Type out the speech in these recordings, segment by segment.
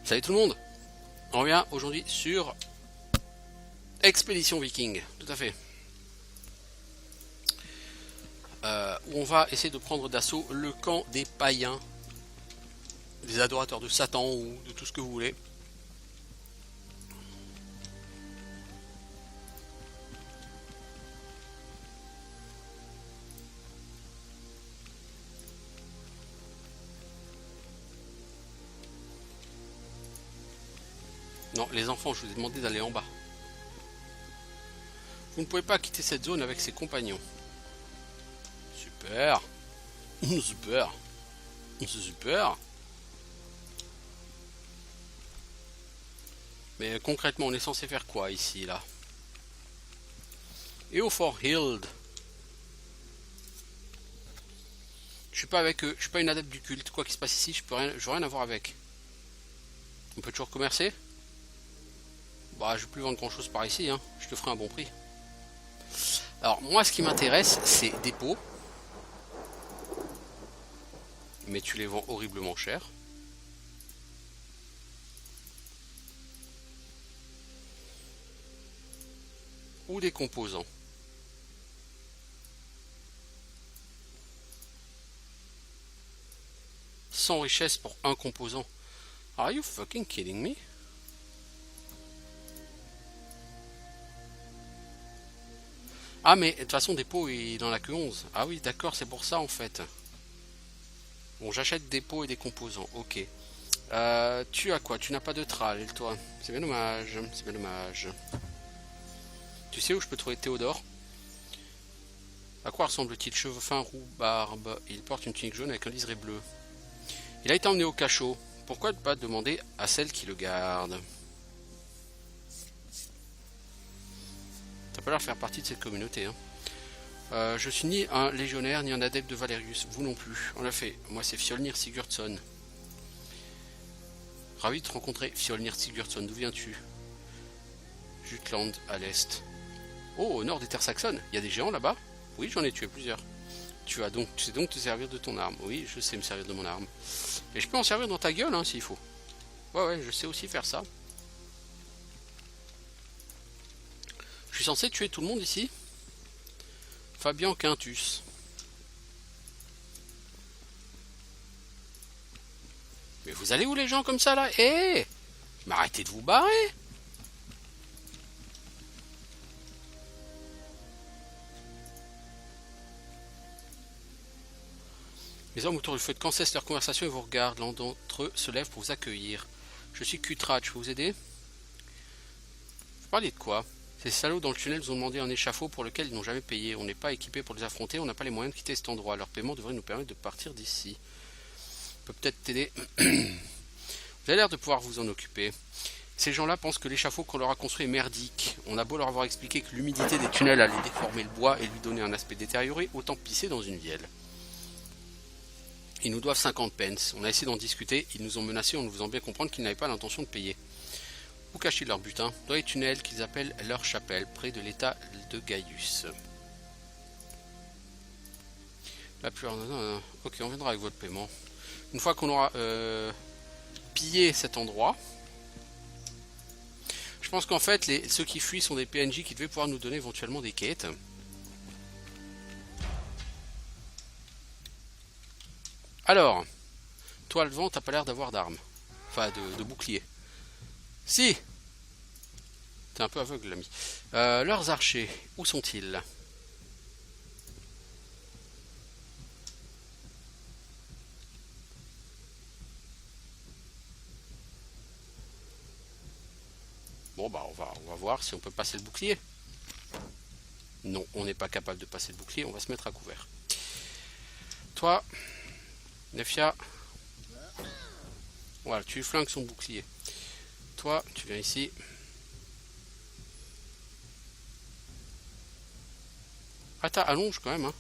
Salut tout le monde. On revient aujourd'hui sur Expédition Viking, tout à fait. Où on va essayer de prendre d'assaut le camp des païens, des adorateurs de Satan ou de tout ce que vous voulez. Non, les enfants, je vous ai demandé d'aller en bas. Vous ne pouvez pas quitter cette zone avec ses compagnons. Super. Super. Super. Mais concrètement, on est censé faire quoi ici, là? Et au Fort Hild. Je suis pas avec eux, je suis pas une adepte du culte. Quoi qu'il se passe ici, je n'aurai rien à voir avec. On peut toujours commercer? Bah, je vais plus vendre grand chose par ici, hein. Je te ferai un bon prix. Alors, moi, ce qui m'intéresse, c'est des pots. Mais tu les vends horriblement cher. Ou des composants. Sans richesse pour un composant. Are you fucking kidding me? Ah mais de toute façon des pots il en a que 11. Ah oui d'accord c'est pour ça en fait. Bon j'achète des pots et des composants. Ok. Tu as quoi? Tu n'as pas de trall toi. C'est bien dommage. C'est bien dommage. Tu sais où je peux trouver Théodore? À quoi ressemble-t-il? Cheveux fins, roux, barbe. Il porte une tunique jaune avec un liseré bleu. Il a été emmené au cachot. Pourquoi ne pas demander à celle qui le garde? Ça peut leur faire partie de cette communauté. Hein. Je suis ni un légionnaire ni un adepte de Valerius, vous non plus. En effet, moi c'est Fjolnir Sigurdsson. Ravi de te rencontrer, Fjolnir Sigurdsson. D'où viens-tu? Jutland, à l'est. Oh, au nord des terres saxonnes. Il y a des géants là-bas? Oui, j'en ai tué plusieurs. Tu sais donc te servir de ton arme. Oui, je sais me servir de mon arme. Et je peux en servir dans ta gueule, hein, s'il faut. Ouais, je sais aussi faire ça. Je suis censé tuer tout le monde ici? Fabian Quintus. Mais vous allez où les gens comme ça là? Eh! Mais arrêtez de vous barrer! Les hommes autour du feu de camp cessent leur conversation et vous regardent. L'un d'entre eux se lève pour vous accueillir. Je suis Kutrat, je peux vous aider? Vous parlez de quoi? Ces salauds dans le tunnel nous ont demandé un échafaud pour lequel ils n'ont jamais payé. On n'est pas équipé pour les affronter, on n'a pas les moyens de quitter cet endroit. Leur paiement devrait nous permettre de partir d'ici. On peut peut-être t'aider. Vous avez l'air de pouvoir vous en occuper. Ces gens-là pensent que l'échafaud qu'on leur a construit est merdique. On a beau leur avoir expliqué que l'humidité des tunnels allait déformer le bois et lui donner un aspect détérioré, autant pisser dans une vielle. Ils nous doivent 50 pence. On a essayé d'en discuter, ils nous ont menacés en nous faisant bien comprendre qu'ils n'avaient pas l'intention de payer. Où cachent-ils leur butin? Dans les tunnels qu'ils appellent leur chapelle, près de l'état de Gaius. La plus... Ok, on viendra avec votre paiement. Une fois qu'on aura pillé cet endroit, je pense qu'en fait, ceux qui fuient sont des PNJ qui devaient pouvoir nous donner éventuellement des quêtes. Alors, toi le vent, t'as pas l'air d'avoir d'armes. Enfin, de bouclier. Si! T'es un peu aveugle, l'ami. Leurs archers, où sont-ils? Bon, bah, on va voir si on peut passer le bouclier. Non, on n'est pas capable de passer le bouclier, on va se mettre à couvert. Toi, Nefia. Voilà, tu lui flingues son bouclier. Toi, tu viens ici. Ah, t'as allonge quand même, hein.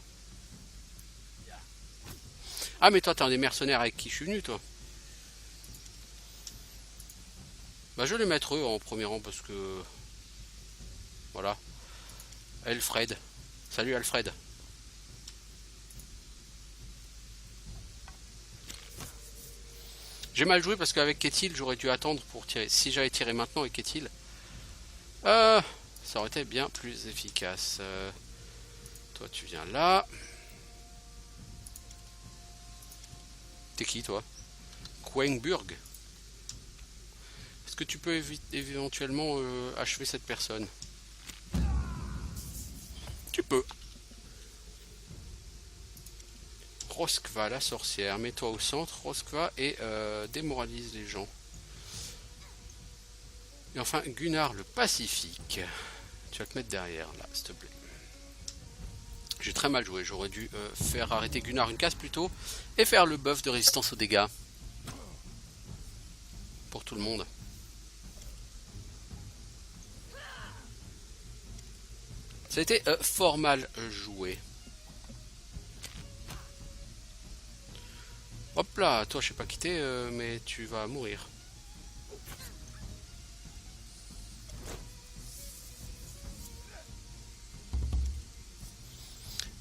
Ah, mais toi, t'es un des mercenaires avec qui je suis venu, toi. Bah, je vais les mettre eux en premier rang parce que... Voilà. Alfred. Salut, Alfred. J'ai mal joué parce qu'avec Ketil, j'aurais dû attendre pour tirer. Si j'avais tiré maintenant avec Ketil, ça aurait été bien plus efficace. Toi, tu viens là. T'es qui, toi? Quenburg. Est-ce que tu peux éventuellement achever cette personne? Tu peux. Roskva, la sorcière. Mets-toi au centre, Roskva, et démoralise les gens. Et enfin, Gunnar le Pacifique. Tu vas te mettre derrière, là, s'il te plaît. J'ai très mal joué. J'aurais dû faire arrêter Gunnar une case plus tôt et faire le buff de résistance aux dégâts. Pour tout le monde. Ça a été fort mal joué. Hop là, toi je sais pas quitter, mais tu vas mourir.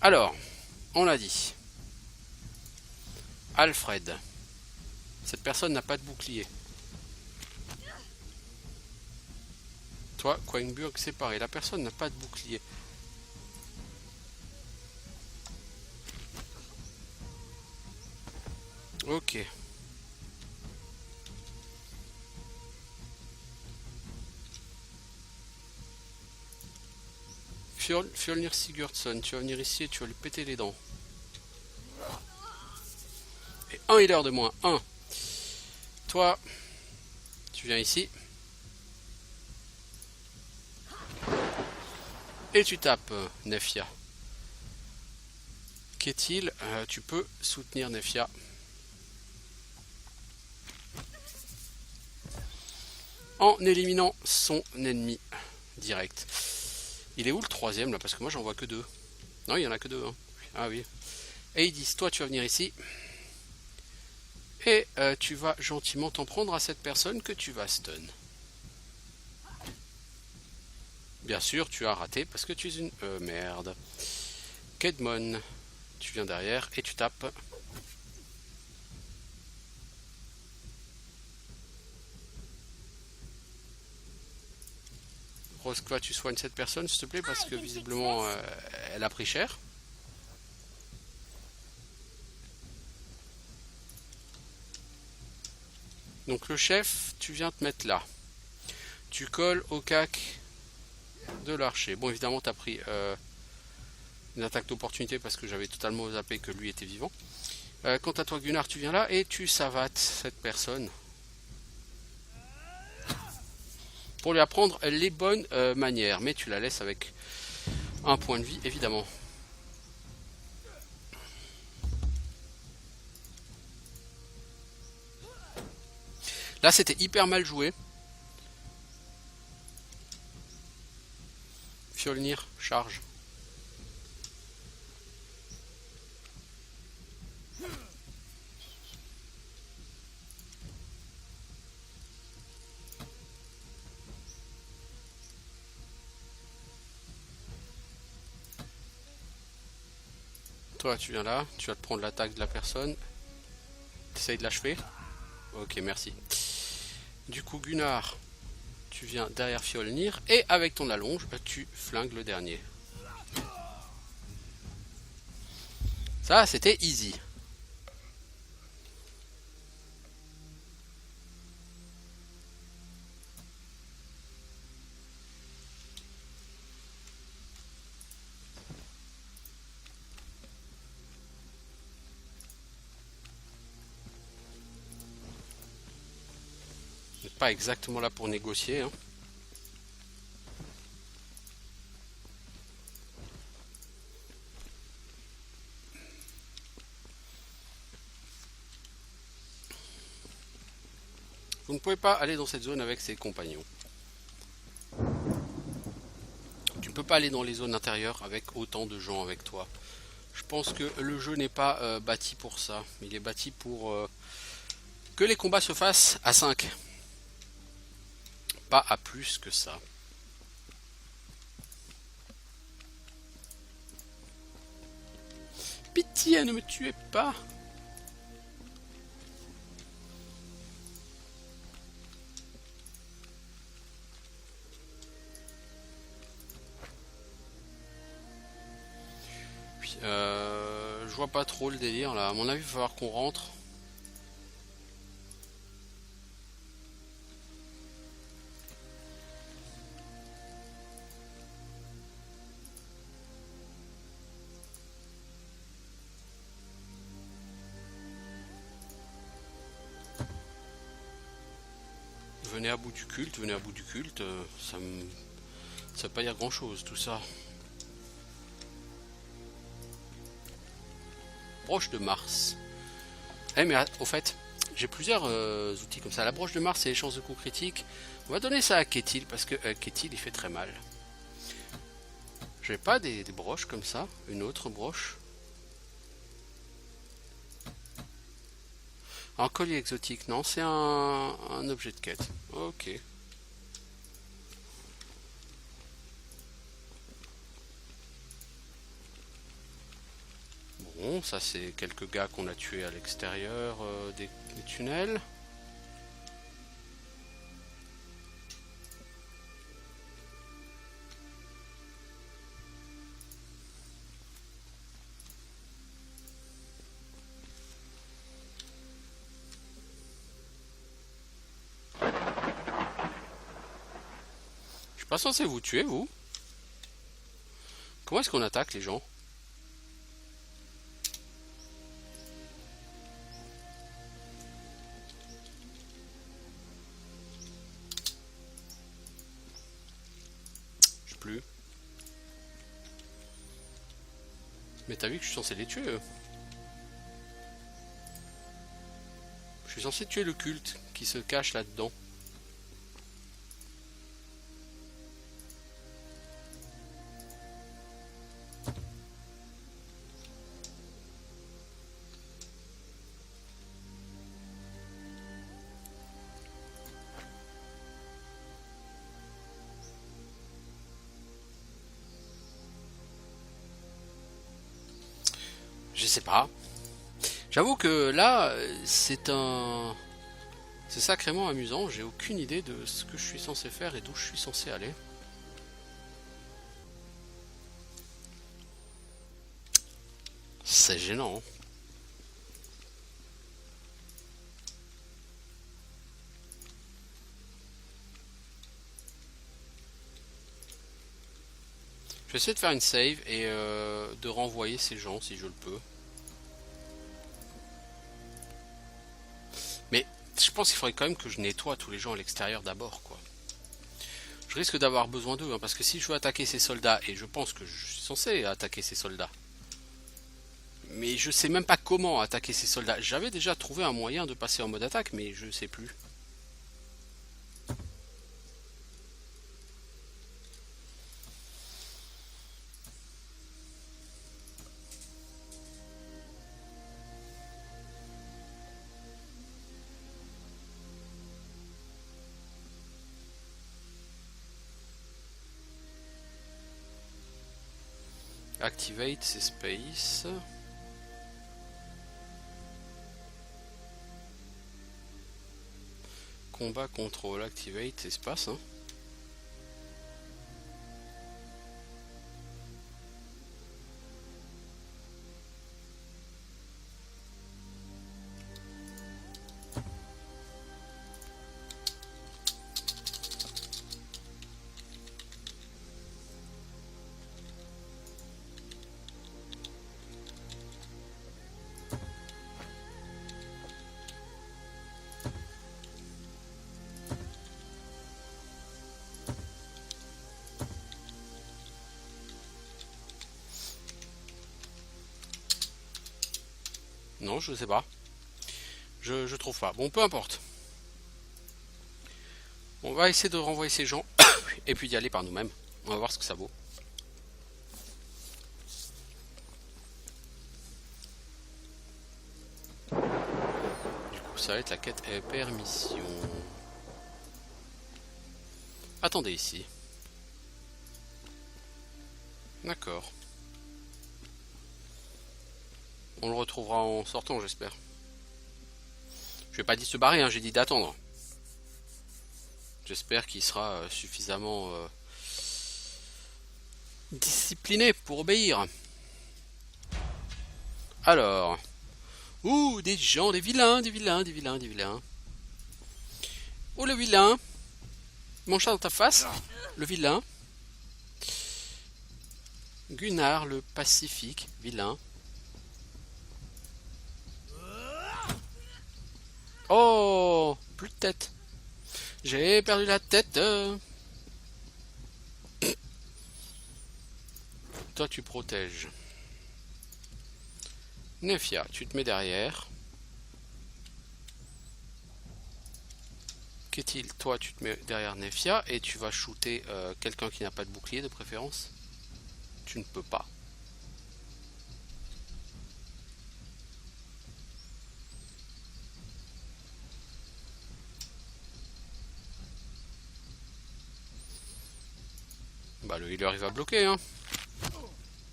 Alors, on l'a dit. Alfred. Cette personne n'a pas de bouclier. Toi, Quenburg, c'est pareil. La personne n'a pas de bouclier. Ok. Fjolnir Sigurdsson, tu vas venir ici et tu vas lui péter les dents. Et un healer de moins. 1. Toi, tu viens ici. Et tu tapes Nefia. Qu'est-il? Tu peux soutenir Nefia. En éliminant son ennemi direct. Il est où le troisième là? Parce que moi j'en vois que 2. Non, il y en a que 2. Hein. Ah oui. Et ils disent, toi tu vas venir ici. Et tu vas gentiment t'en prendre à cette personne que tu vas stun. Bien sûr, tu as raté parce que tu es une... merde. Kedmon, tu viens derrière et tu tapes. Roskva, tu soignes cette personne s'il te plaît parce que visiblement elle a pris cher. Donc le chef, tu viens te mettre là. Tu colles au cac de l'archer. Bon, évidemment, tu as pris une attaque d'opportunité parce que j'avais totalement zappé que lui était vivant. Quant à toi, Gunnar, tu viens là et tu savates cette personne. Pour lui apprendre les bonnes manières. Mais tu la laisses avec un point de vie, évidemment. Là, c'était hyper mal joué. Fjolnir, charge. Toi, tu viens là, tu vas te prendre l'attaque de la personne. T'essayes de l'achever. Ok, merci. Du coup, Gunnar, tu viens derrière Fjolnir et avec ton allonge, tu flingues le dernier. Ça, c'était easy. Pas exactement là pour négocier. Hein. Vous ne pouvez pas aller dans cette zone avec ses compagnons. Tu ne peux pas aller dans les zones intérieures avec autant de gens avec toi. Je pense que le jeu n'est pas bâti pour ça. Il est bâti pour que les combats se fassent à 5. Pas à plus que ça. Pitié, ne me tuez pas. vois pas trop le délire là. À mon avis, il va falloir qu'on rentre. Venez à bout du culte, venez à bout du culte. Ça veut pas dire grand chose tout ça. Broche de Mars. Eh mais au fait, j'ai plusieurs outils comme ça. La broche de Mars et les chances de coup critiques. On va donner ça à Ketil parce que Ketil il fait très mal. J'ai pas des broches comme ça. Une autre broche. Un collier exotique, non, c'est un objet de quête. Ok. Bon, ça c'est quelques gars qu'on a tués à l'extérieur des tunnels. Je suis pas censé vous tuer, vous. Comment est-ce qu'on attaque les gens? Je sais plus. Mais t'as vu que je suis censé les tuer, eux. Je suis censé tuer le culte qui se cache là-dedans. Je sais pas. J'avoue que là, c'est sacrément amusant. J'ai aucune idée de ce que je suis censé faire et d'où je suis censé aller. C'est gênant. Je vais essayer de faire une save et de renvoyer ces gens si je le peux. Mais je pense qu'il faudrait quand même que je nettoie tous les gens à l'extérieur d'abord, quoi. Je risque d'avoir besoin d'eux, hein, parce que si je veux attaquer ces soldats, et je pense que je suis censé attaquer ces soldats, mais je sais même pas comment attaquer ces soldats. J'avais déjà trouvé un moyen de passer en mode attaque, mais je sais plus. Activate, c'est space. Combat, contrôle, activate, espace. Hein. Non, je sais pas. Je trouve pas. Bon, peu importe. On va essayer de renvoyer ces gens et puis d'y aller par nous-mêmes. On va voir ce que ça vaut. Du coup, ça va être la quête permission. Attendez ici. D'accord. On le retrouvera en sortant, j'espère. Je n'ai pas dit de se barrer, hein, j'ai dit d'attendre. J'espère qu'il sera suffisamment discipliné pour obéir. Alors. Ouh, des gens, des vilains, des vilains, des vilains, des vilains. Oh, le vilain. Mon chat dans ta face. Le vilain. Gunnar, le pacifique, vilain. Oh, plus de tête. J'ai perdu la tête. Toi, tu protèges. Nefia, tu te mets derrière. Qu'est-il? Toi, tu te mets derrière Nefia et tu vas shooter quelqu'un qui n'a pas de bouclier de préférence. Tu ne peux pas. Bah le healer il va bloquer hein.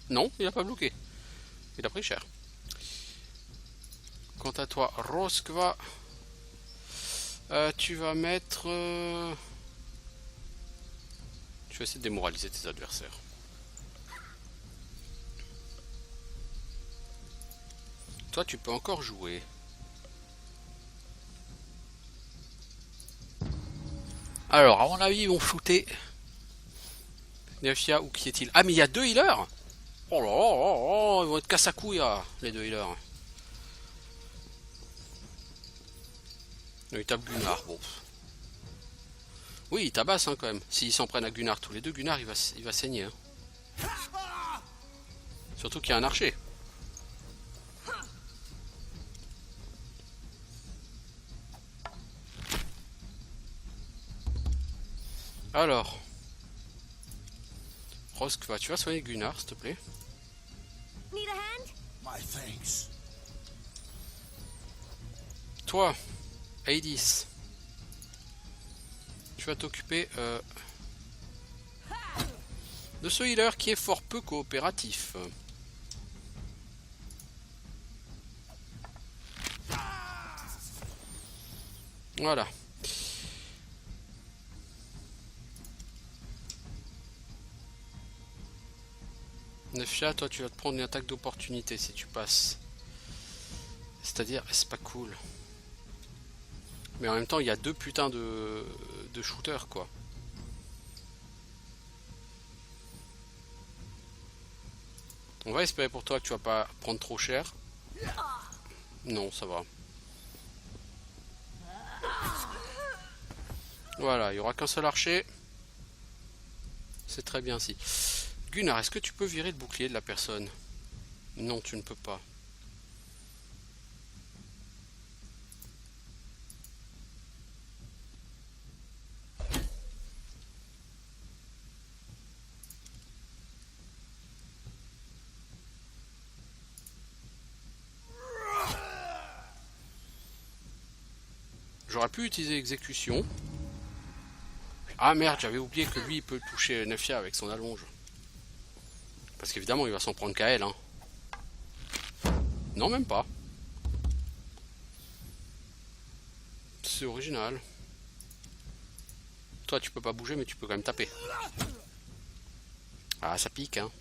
Non, il a pas bloqué. Il a pris cher. Quant à toi, Roskva, tu vas mettre... Tu vas essayer de démoraliser tes adversaires. Toi, tu peux encore jouer. Alors, à mon avis, ils vont shooter Nefia ou qui est-il? Ah, mais il y a deux healers. Oh là là, là, là, ils vont être casse à couilles, les deux healers. Il tape Gunnar, bon. Oui, il tabasse hein, quand même. S'ils s'en prennent à Gunnar tous les deux, Gunnar il va saigner. Hein. Surtout qu'il y a un archer. Alors. Roskva, tu vas soigner Gunnar, s'il te plaît. Toi, Hades, tu vas t'occuper de ce healer qui est fort peu coopératif. Voilà. Nefia, toi tu vas te prendre une attaque d'opportunité si tu passes. C'est-à-dire, c'est pas cool. Mais en même temps, il y a deux putains de shooters, quoi. On va espérer pour toi que tu vas pas prendre trop cher. Non, ça va. Voilà, il n'y aura qu'un seul archer. C'est très bien si. Gunnar, est-ce que tu peux virer le bouclier de la personne? Non, tu ne peux pas. J'aurais pu utiliser exécution. Ah merde, j'avais oublié que lui il peut toucher Nefia avec son allonge. Parce qu'évidemment il va s'en prendre qu'à elle. Hein. Non, même pas. C'est original. Toi tu peux pas bouger mais tu peux quand même taper. Ah ça pique hein.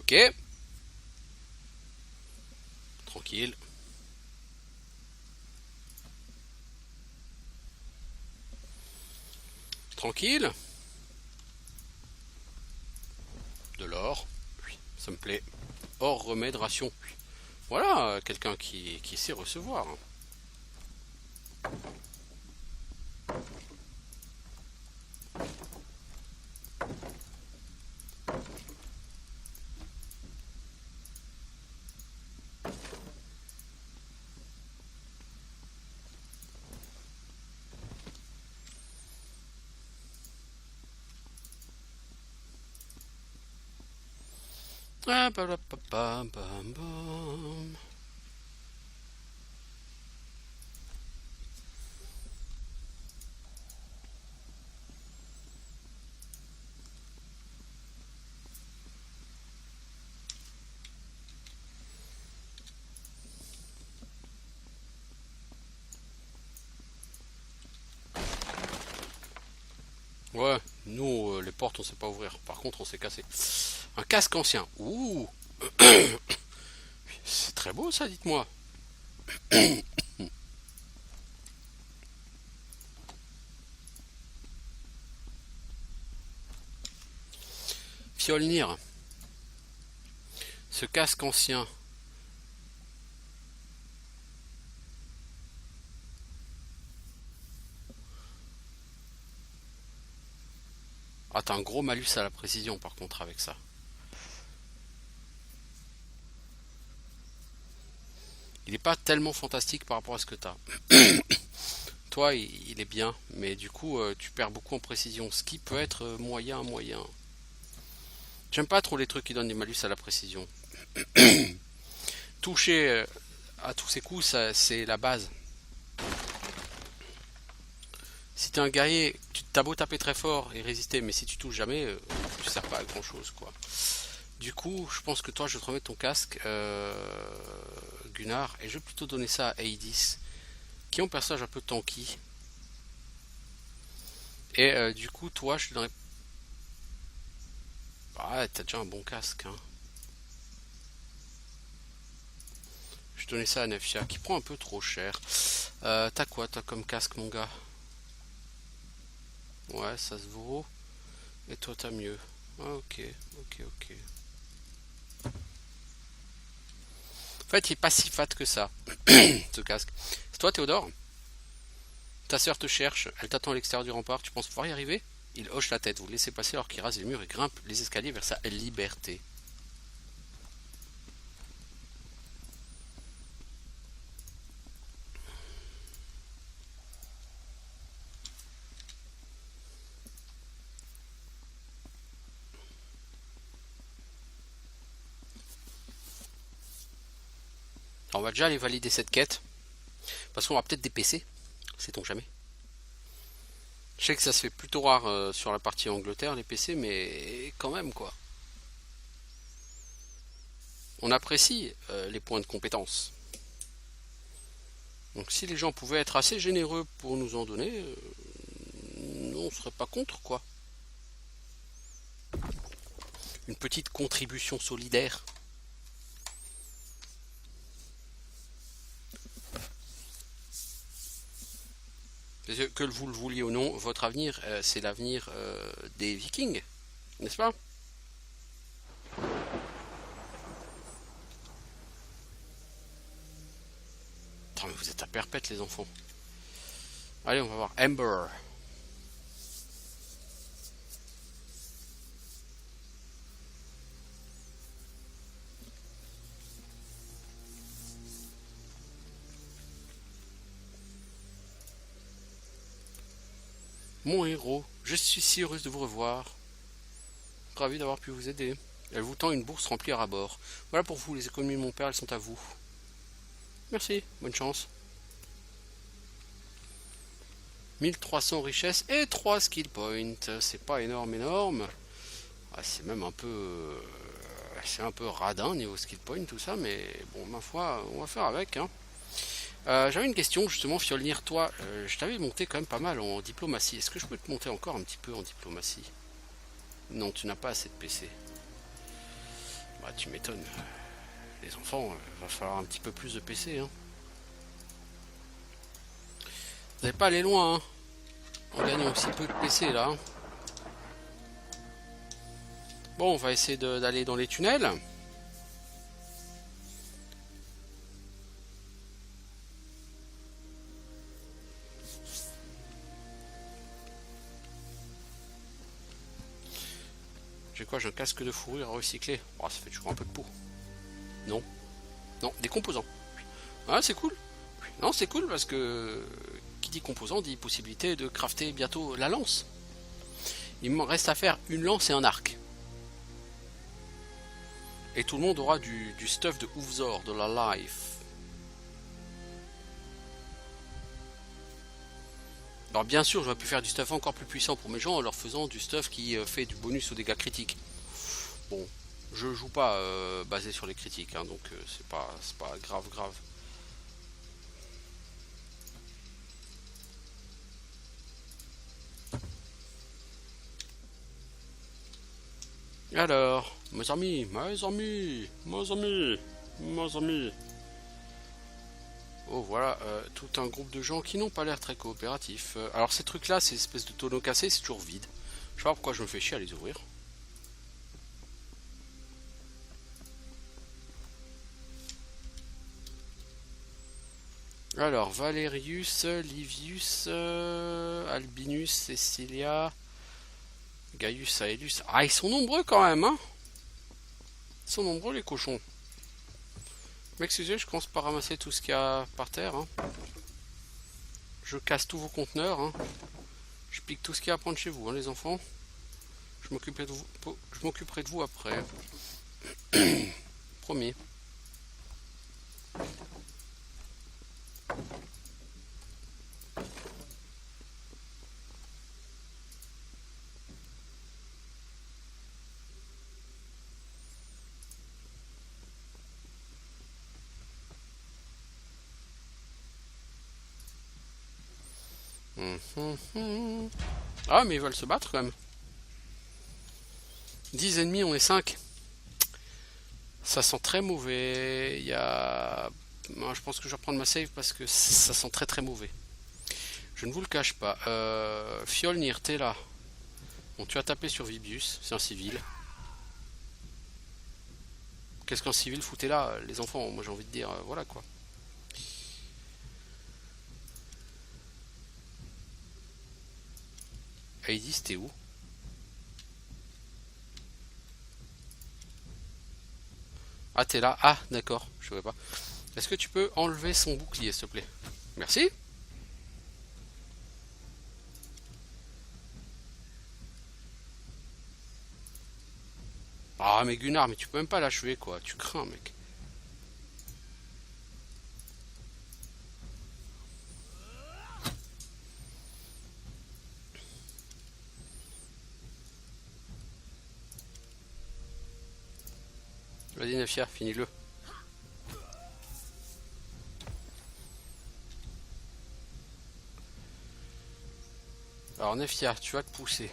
Ok. Tranquille. Tranquille. De l'or. Oui, ça me plaît. Or, remède, ration. Oui. Voilà, quelqu'un qui sait recevoir. Ah, bam, bam. Ouais, nous, les portes, on sait pas ouvrir. Par contre, on s'est cassé. Un casque ancien. Ouh, c'est très beau ça, dites-moi. Fjolnir, ce casque ancien. Ah, t'as un gros malus à la précision par contre avec ça. Il n'est pas tellement fantastique par rapport à ce que t'as. Toi, il est bien, mais du coup, tu perds beaucoup en précision, ce qui peut être moyen. J'aime pas trop les trucs qui donnent des malus à la précision. Toucher à tous ces coups, c'est la base. Si t'es un guerrier, tu t'as beau taper très fort et résister, mais si tu touches jamais, tu sers pas à grand chose, quoi. Du coup, je pense que toi, je vais te remettre ton casque, Gunnar, et je vais plutôt donner ça à Aidis, qui est un personnage un peu tanky. Et du coup, toi, je te donnerais. Ah, t'as déjà un bon casque, hein. Je vais donner ça à Nefia, qui prend un peu trop cher. T'as quoi, toi, comme casque, mon gars? Ouais, ça se vaut. Et toi, t'as mieux. Ah, ok. En fait, il est pas si fat que ça, ce casque. C'est toi, Théodore? Ta sœur te cherche, elle t'attend à l'extérieur du rempart, tu penses pouvoir y arriver? Il hoche la tête, vous le laissez passer alors qu'il rase les murs et grimpe les escaliers vers sa liberté. Alors, on va déjà aller valider cette quête, parce qu'on va peut-être des PC, sait-on jamais. Je sais que ça se fait plutôt rare sur la partie Angleterre, les PC, mais quand même, quoi. On apprécie les points de compétence. Donc si les gens pouvaient être assez généreux pour nous en donner, on serait pas contre, quoi. Une petite contribution solidaire. Que vous le vouliez ou non, votre avenir, c'est l'avenir des Vikings, n'est-ce pas? Attends, mais vous êtes à perpète, les enfants. Allez, on va voir Amber. Mon héros, je suis si heureuse de vous revoir. Ravi d'avoir pu vous aider. Elle vous tend une bourse remplie à bord. Voilà pour vous, les économies de mon père, elles sont à vous. Merci, bonne chance. 1300 richesses et 3 skill points. C'est pas énorme. Ah, c'est même un peu. C'est un peu radin niveau skill point, tout ça, mais bon, ma foi, on va faire avec. Hein. J'avais une question, justement, Fjolnir, toi, je t'avais monté quand même pas mal en diplomatie. Est-ce que je peux te monter encore un petit peu en diplomatie? Non, tu n'as pas assez de PC. Bah, tu m'étonnes. Les enfants, va falloir un petit peu plus de PC. Hein. Vous n'allez pas aller loin, hein, en gagnant aussi peu de PC, là. Hein. Bon, on va essayer d'aller dans les tunnels. J'ai quoi? J'ai un casque de fourrure à recycler. Oh, ça fait toujours un peu de peau. Non. Non, des composants. Ah, c'est cool. Non, c'est cool parce que qui dit composant dit possibilité de crafter bientôt la lance. Il me reste à faire une lance et un arc. Et tout le monde aura du stuff de Oufzor, de la life. Alors bien sûr, j'aurais pu faire du stuff encore plus puissant pour mes gens en leur faisant du stuff qui fait du bonus aux dégâts critiques. Bon, je joue pas basé sur les critiques, hein, donc c'est pas grave. Alors, mes amis, mes amis, mes amis, mes amis. Oh voilà, tout un groupe de gens qui n'ont pas l'air très coopératifs. Alors ces trucs-là, ces espèces de tonneaux cassés, c'est toujours vide. Je sais pas pourquoi je me fais chier à les ouvrir. Alors, Valerius, Livius, Albinus, Cecilia, Gaius, Aelius. Ah, ils sont nombreux quand même, hein. Ils sont nombreux les cochons. M'excusez, je commence par ramasser tout ce qu'il y a par terre. Hein. Je casse tous vos conteneurs. Hein. Je pique tout ce qu'il y a à prendre chez vous, hein, les enfants. Je m'occuperai de vous après. Promis. Ah, mais ils veulent se battre quand même. 10 ennemis, on est 5. Ça sent très mauvais. Il y a... Moi, je pense que je vais reprendre ma save parce que ça sent très très mauvais. Je ne vous le cache pas. Fjolnir, t'es là. Bon, tu as tapé sur Vibius, c'est un civil. Qu'est-ce qu'un civil foutait là, les enfants? Moi j'ai envie de dire, voilà quoi. Aedis, t'es où? Ah, t'es là. Ah, d'accord, je ne savais pas. Est-ce que tu peux enlever son bouclier, s'il te plaît? Merci. Ah, mais Gunnar, mais tu peux même pas l'achever, quoi. Tu crains, mec. Vas-y, Nafia, finis-le. Alors, Nefia, tu vas te pousser.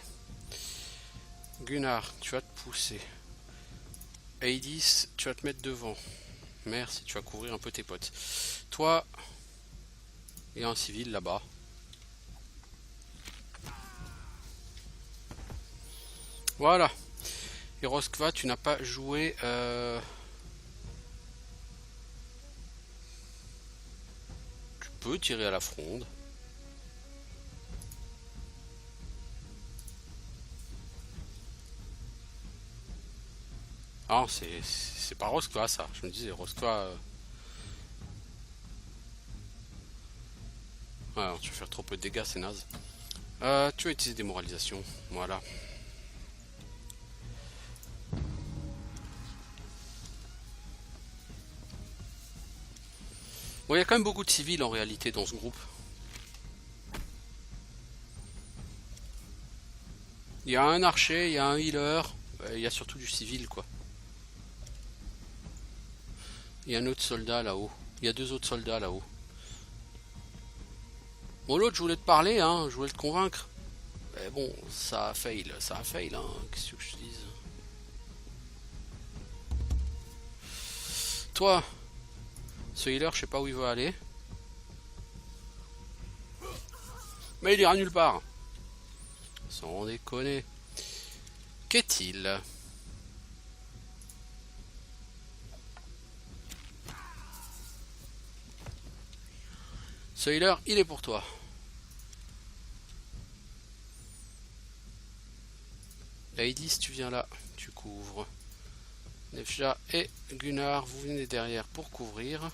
Gunnar, tu vas te pousser. Aedis, tu vas te mettre devant. Merci, tu vas couvrir un peu tes potes. Toi, il y a un civil là-bas. Voilà. Et Roskva, tu n'as pas joué... Tu peux tirer à la fronde. Ah, c'est pas Roskva, ça. Je me disais, Roskva... Ouais, tu vas faire trop peu de dégâts, c'est naze. Tu vas utiliser démoralisation. Voilà. Bon, il y a quand même beaucoup de civils en réalité dans ce groupe. Il y a un archer, il y a un healer, il y a surtout du civil quoi. Il y a un autre soldat là-haut. Il y a 2 autres soldats là-haut. Bon, l'autre, je voulais te parler, hein, je voulais te convaincre. Mais bon, ça a fail, hein, qu'est-ce que je te dise. Toi, ce healer, je sais pas où il va aller. Mais il ira nulle part. Sans déconner. Qu'est-il? Ce healer, il est pour toi. Aedis, tu viens là, tu couvres. Nefja et Gunnar, vous venez derrière pour couvrir.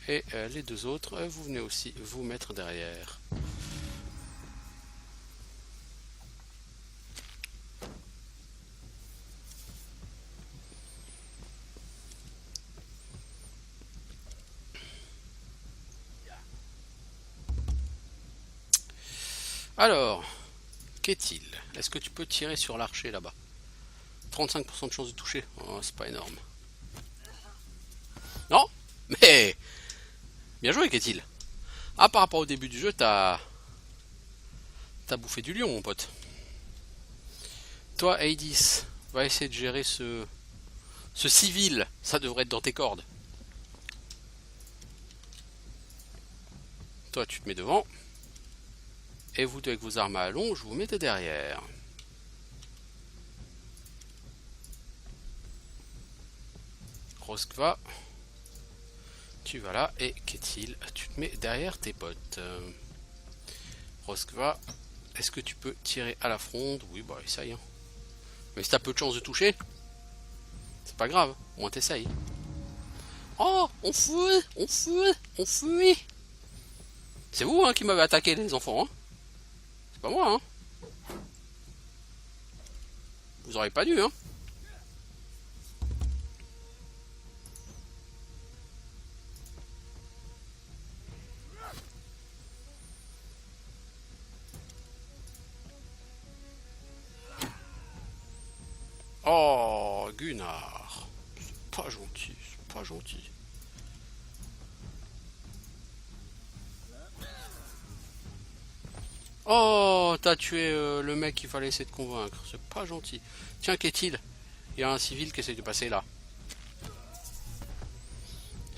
Et les 2 autres, vous venez aussi vous mettre derrière. Alors, qu'est-il? Est-ce que tu peux tirer sur l'archer là-bas? 35% de chance de toucher. Oh, c'est pas énorme. Non, mais bien joué, qu'est-il? Ah, par rapport au début du jeu, t'as bouffé du lion, mon pote. toi, Hades, va essayer de gérer ce civil. Ça devrait être dans tes cordes. Toi, tu te mets devant. Et vous deux, avec vos armes à allonge, vous mettez derrière. Roskva, tu vas là. Et Ketil, tu te mets derrière tes potes. Roskva, est-ce que tu peux tirer à la fronde? Oui, bah essaye. Hein. Mais si t'as peu de chance de toucher, c'est pas grave, au moins t'essayes. Oh, on fuit, on fuit, on fuit. C'est vous hein, qui m'avez attaqué les enfants. Hein. C'est pas moi. Hein. Vous auriez pas dû. Hein. Oh, Gunnar. C'est pas gentil, c'est pas gentil. Oh, t'as tué le mec qu'il fallait essayer de convaincre. C'est pas gentil. Tiens, qu'est-il? Il y a un civil qui essaie de passer là.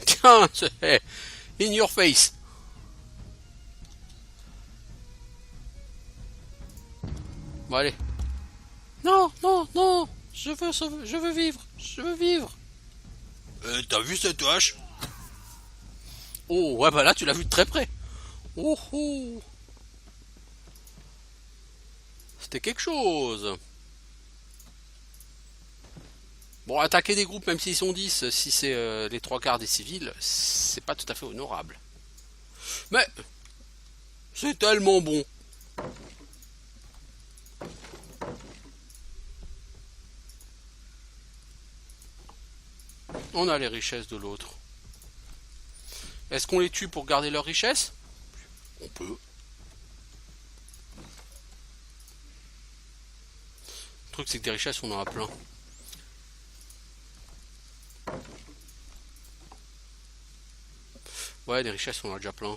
Tiens, c'est in your face. Bon, allez. Non, non, non. Je veux vivre. Je veux vivre. T'as vu cette hache? Oh, ouais, bah là, tu l'as vu de très près. Oh, oh. C'était quelque chose. Bon, attaquer des groupes, même s'ils sont 10, si c'est les trois quarts des civils, c'est pas tout à fait honorable. Mais, c'est tellement bon. On a les richesses de l'autre. Est-ce qu'on les tue pour garder leurs richesses? On peut. Le truc, c'est que des richesses, on en a plein. Ouais, des richesses, on en a déjà plein.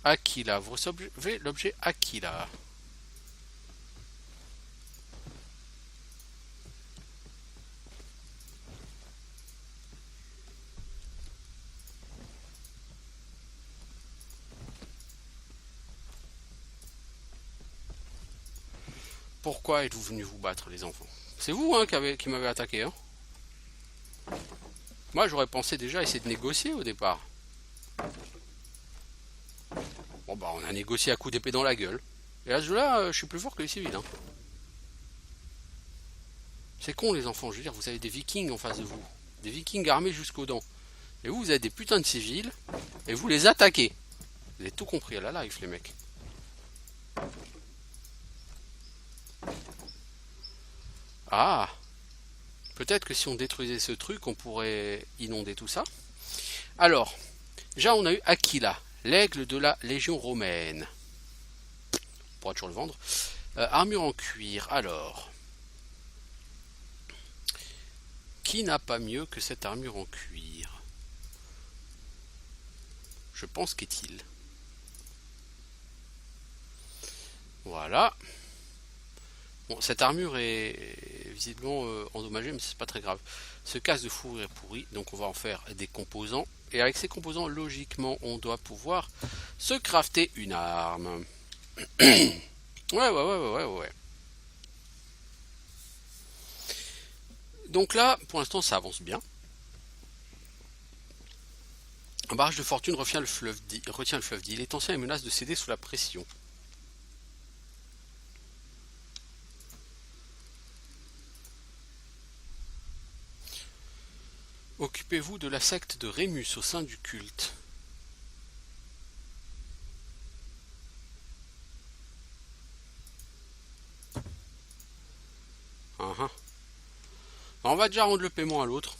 Aquila, vous recevez l'objet Aquila. Pourquoi êtes-vous venu vous battre, les enfants? C'est vous hein, qui m'avez attaqué. Hein. Moi, j'aurais pensé déjà essayer de négocier au départ. Bon, bah, on a négocié à coups d'épée dans la gueule. Et à ce jeu-là, je suis plus fort que les civils. Hein. C'est con, les enfants. Je veux dire, vous avez des vikings en face de vous. Des vikings armés jusqu'aux dents. Et vous, vous avez des putains de civils. Et vous les attaquez. Vous avez tout compris à la live, les mecs. Ah, peut-être que si on détruisait ce truc, on pourrait inonder tout ça. Alors, déjà on a eu Aquila, l'aigle de la Légion romaine. On pourra toujours le vendre. Armure en cuir, alors. Qui n'a pas mieux que cette armure en cuir? Je pense qu'est-il. Voilà. Bon, cette armure est visiblement endommagée, mais c'est pas très grave. Ce casque de fourrure est pourri, donc on va en faire des composants. Et avec ces composants, logiquement, on doit pouvoir se crafter une arme. Ouais. Donc là, pour l'instant, ça avance bien. Un barrage de fortune retient le fleuve d'île. Il est ancien et menace de céder sous la pression. Occupez-vous de la secte de Rémus au sein du culte. On va déjà rendre le paiement à l'autre.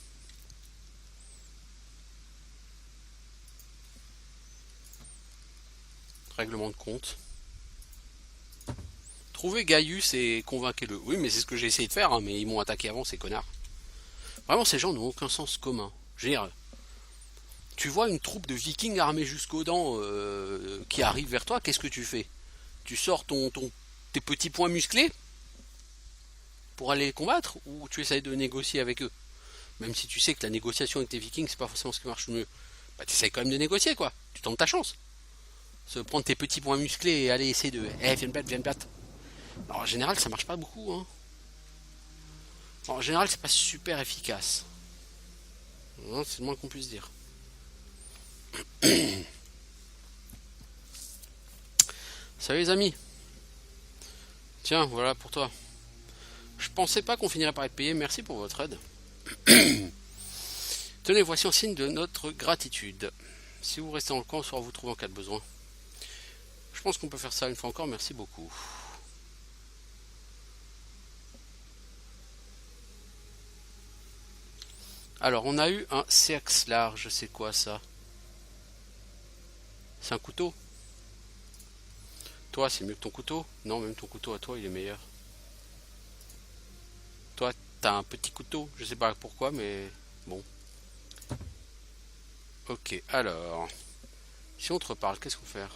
Règlement de compte. Trouvez Gaius et convainquez-le. Oui, mais c'est ce que j'ai essayé de faire, hein, mais ils m'ont attaqué avant, ces connards. Vraiment, ces gens n'ont aucun sens commun. Je veux dire, Tu vois une troupe de vikings armés jusqu'aux dents qui arrive vers toi, qu'est-ce que tu fais? Tu sors tes petits poings musclés pour aller les combattre ou tu essayes de négocier avec eux? Même si tu sais que la négociation avec tes vikings, c'est pas forcément ce qui marche le mieux. Bah, tu essayes quand même de négocier, quoi. Tu tentes ta chance. Se prendre tes petits poings musclés et aller essayer de. Eh, viens me battre, viens me battre. Alors, en général, ça marche pas beaucoup, hein. En général, c'est pas super efficace. Hein, c'est le moins qu'on puisse dire. Salut les amis. Tiens, voilà pour toi. Je pensais pas qu'on finirait par être payé. Merci pour votre aide. Tenez, voici un signe de notre gratitude. Si vous restez dans le camp, on saura vous trouver en cas de besoin. Je pense qu'on peut faire ça une fois encore. Merci beaucoup. Alors, on a eu un sexe large. C'est quoi ça? C'est un couteau? Toi, c'est mieux que ton couteau? Non, même ton couteau à toi, il est meilleur. Toi, t'as un petit couteau. Je sais pas pourquoi, mais bon. Ok, alors. Si on te reparle, qu'est-ce qu'on fait?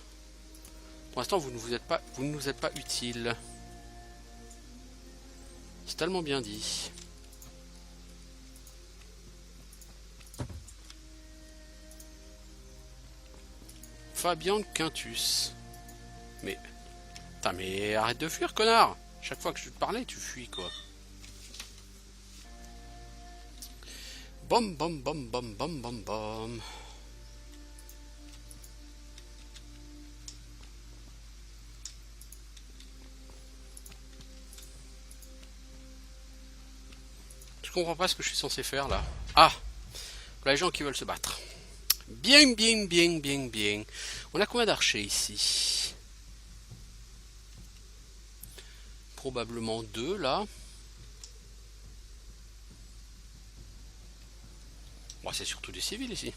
Pour l'instant, vous ne nous êtes pas utile. C'est tellement bien dit. Fabian Quintus. Mais. Putain, mais arrête de fuir, connard! Chaque fois que je te parlais, tu fuis, quoi. Bom, bom, bom, bom, bom, bom, bom. Je comprends pas ce que je suis censé faire, là. Ah! Voilà les gens qui veulent se battre. Bien, bien, bien, bien, bien. On a combien d'archers ici? Probablement 2 là. Bon, c'est surtout des civils ici.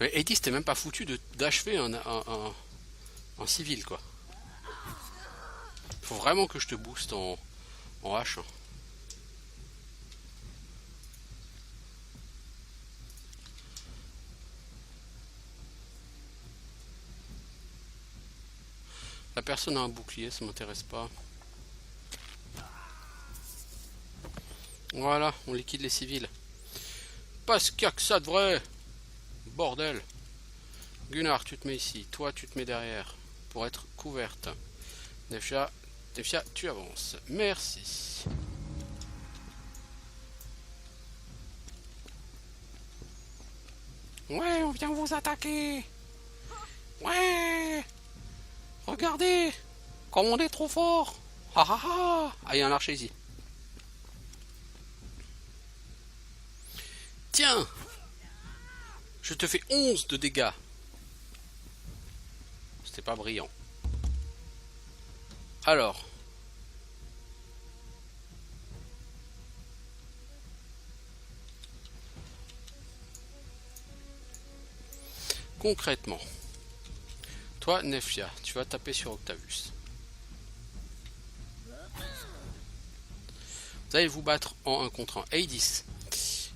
Mais Hades, t'es même pas foutu d'achever un civil, quoi. Faut vraiment que je te booste en H. La personne a un bouclier, ça m'intéresse pas. Voilà, on liquide les civils. Parce qu'il y a que ça de vrai. Bordel. Gunnar, tu te mets ici. Toi, tu te mets derrière. Pour être couverte. Nefia, tu avances. Merci. Ouais, on vient vous attaquer. Ouais. Regardez. Comme on est trop fort. Ah ah ah. Ah, il y a un archer ici. Tiens. Je te fais 11 de dégâts. C'était pas brillant. Alors. Concrètement. Toi, Nefia, tu vas taper sur Octavius. Vous allez vous battre en 1 contre 1. Hades,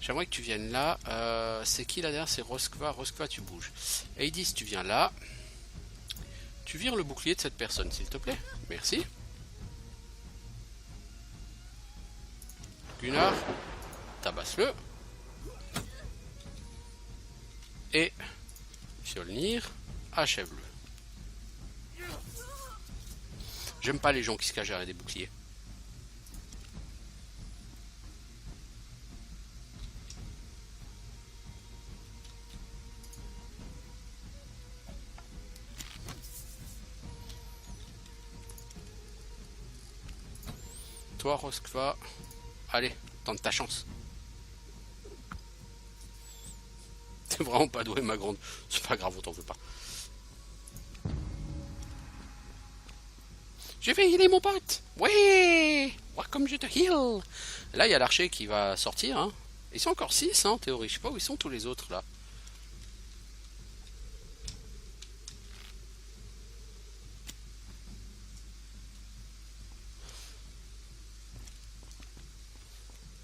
j'aimerais que tu viennes là. C'est qui là derrière? C'est Roskva. Roskva, tu bouges. Hades, tu viens là. Tu vires le bouclier de cette personne, s'il te plaît. Merci. Gunnar, tabasse-le. Et Fjolnir, achève-le. J'aime pas les gens qui se cachent derrière des boucliers. Toi, Roskva, allez, tente ta chance. T'es vraiment pas doué, ma grande. C'est pas grave, on t'en veut pas. Je vais healer mon pote. Ouais, vois comme je te heal. Là, il y a l'archer qui va sortir. Hein. Ils sont encore 6 hein, en théorie. Je sais pas où ils sont tous les autres là.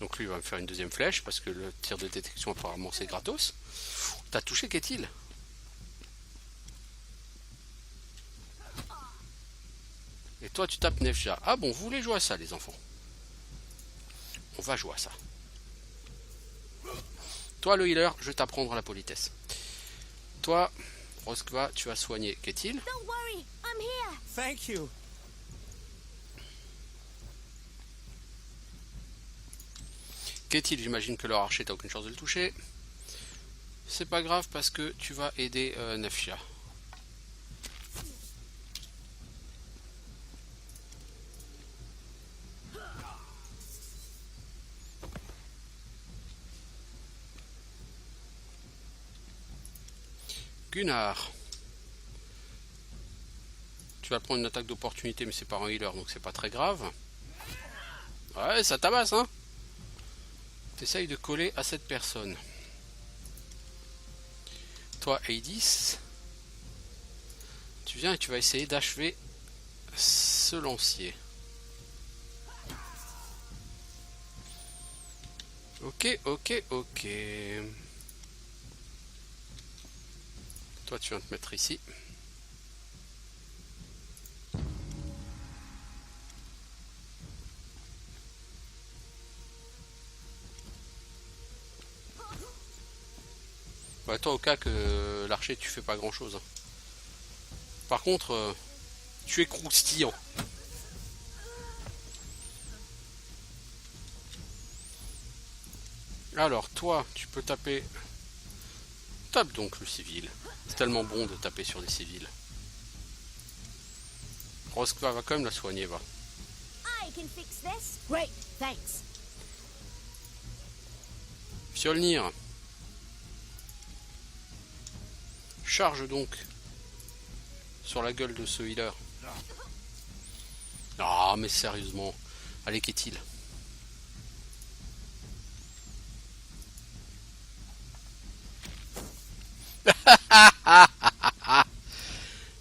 Donc lui il va me faire une deuxième flèche parce que le tir de détection apparemment c'est gratos. T'as touché qu'est-il? Et toi tu tapes Nefja. Ah bon, vous voulez jouer à ça les enfants? On va jouer à ça. Toi le healer, je vais t'apprendre la politesse. Toi, Roskva, tu vas soigner qu'est-il? Don't worry, I'm here. Thank you. Qu'est-il? J'imagine que leur archer t'as aucune chance de le toucher. C'est pas grave parce que tu vas aider Nefja. Gunnar. Tu vas prendre une attaque d'opportunité mais c'est pas un healer donc c'est pas très grave. Ouais, ça tabasse hein. T'essayes de coller à cette personne. Toi, Aedis, tu viens et tu vas essayer d'achever ce lancier. Ok. Toi, tu viens te mettre ici. Ouais, toi, au cas que l'archer, tu fais pas grand chose. Par contre, tu es croustillant. Alors, toi, tu peux taper. Tape donc le civil. C'est tellement bon de taper sur des civils. Roskva va quand même la soigner, va. I can fix this. Great, thanks. Fjolnir. Charge donc sur la gueule de ce healer. Ah, mais sérieusement. Allez, qu'est-il?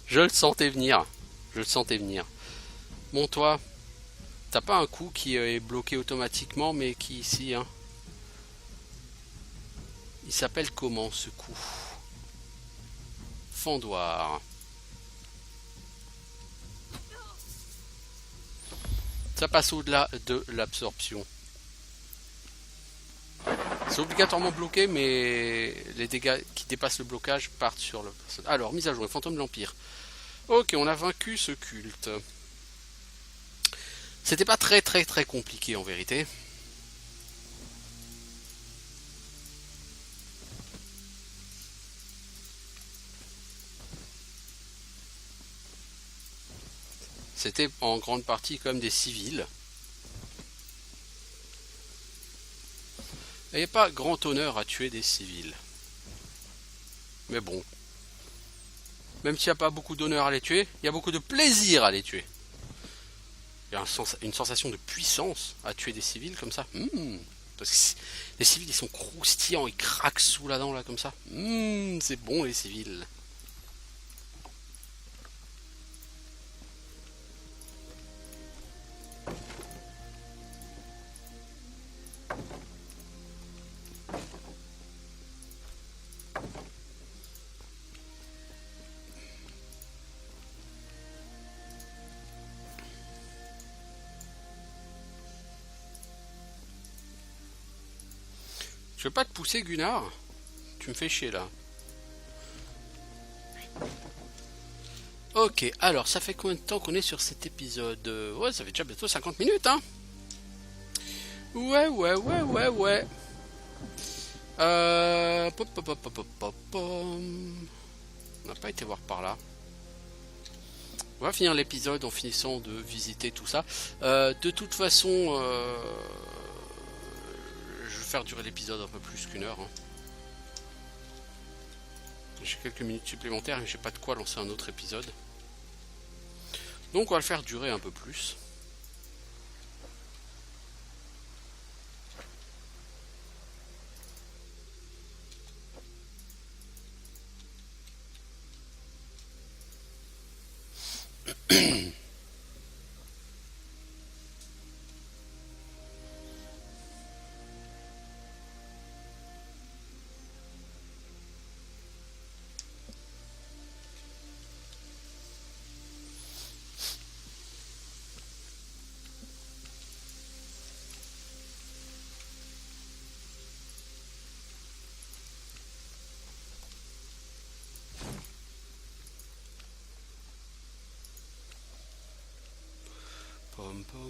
Je le sentais venir. Je le sentais venir. Bon, toi, t'as pas un coup qui est bloqué automatiquement, mais qui ici, hein. Il s'appelle comment ce coup? Fendoir. Ça passe au-delà de l'absorption. C'est obligatoirement bloqué, mais les dégâts qui dépassent le blocage partent sur le personnage. Alors, mise à jour, fantôme de l'Empire. Ok, on a vaincu ce culte. C'était pas très compliqué en vérité. C'était en grande partie comme des civils. Il n'y a pas grand honneur à tuer des civils. Mais bon. Même s'il n'y a pas beaucoup d'honneur à les tuer, il y a beaucoup de plaisir à les tuer. Il y a une sensation de puissance à tuer des civils comme ça. Parce que les civils ils sont croustillants, ils craquent sous la dent là comme ça. C'est bon les civils. Je veux pas te pousser Gunnar. Tu me fais chier là. Ok, alors ça fait combien de temps qu'on est sur cet épisode? Ouais, ça fait déjà bientôt 50 minutes, hein. Ouais. On n'a pas été voir par là. On va finir l'épisode en finissant de visiter tout ça. De toute façon, je vais faire durer l'épisode un peu plus qu'une heure. Hein. J'ai quelques minutes supplémentaires et j'ai pas de quoi lancer un autre épisode. Donc on va le faire durer un peu plus.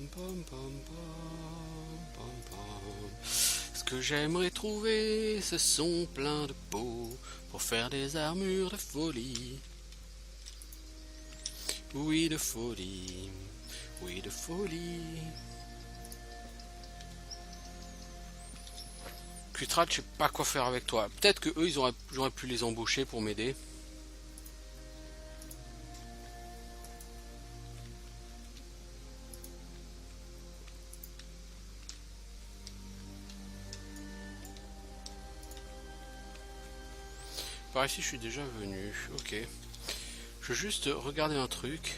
pam, pam, pam, pam, pam. Ce que j'aimerais trouver, ce sont plein de pots pour faire des armures de folie. Oui, de folie. Oui, de folie. Cutrat, je sais pas quoi faire avec toi. Peut-être que eux, j'aurais pu les embaucher pour m'aider. Par ici, je suis déjà venu. Ok. Je veux juste regarder un truc.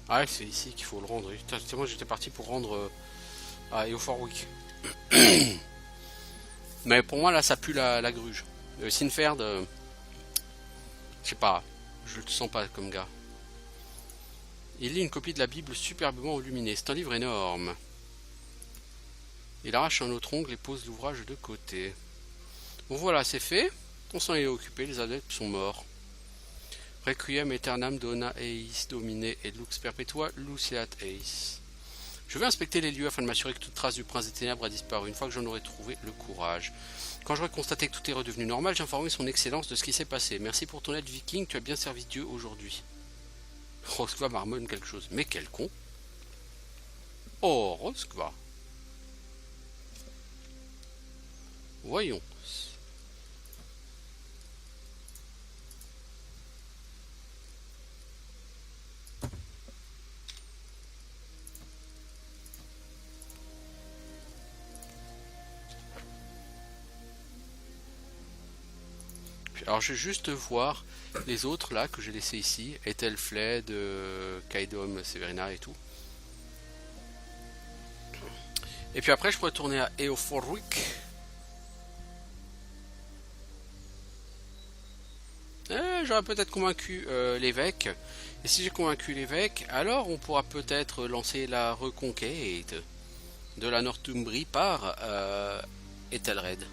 Ah ouais, c'est ici qu'il faut le rendre. Putain, moi, j'étais parti pour rendre à Eoforwick. Mais pour moi, là, ça pue la gruge. Sinferd, je sais pas. Je le sens pas comme gars. Il lit une copie de la Bible superbement illuminée. C'est un livre énorme. Il arrache un autre ongle et pose l'ouvrage de côté. Bon voilà, c'est fait. Ton sang est occupé, les adeptes sont morts. Requiem aeternam dona eis domine et lux perpetua luceat eis. Je vais inspecter les lieux afin de m'assurer que toute trace du prince des ténèbres a disparu, une fois que j'en aurai trouvé le courage. Quand j'aurai constaté que tout est redevenu normal, j'informerai son excellence de ce qui s'est passé. Merci pour ton aide, Viking, tu as bien servi Dieu aujourd'hui. Roskva marmonne quelque chose. Mais quel con. Oh, Roskva. Voyons. Alors je vais juste voir les autres là que j'ai laissés ici. Ethelfled, Kaidom, Severina et tout. Et puis après je pourrais tourner à Eoforwick. J'aurais peut-être convaincu l'évêque. Et si j'ai convaincu l'évêque, alors on pourra peut-être lancer la reconquête de la Northumbrie par Ethelred.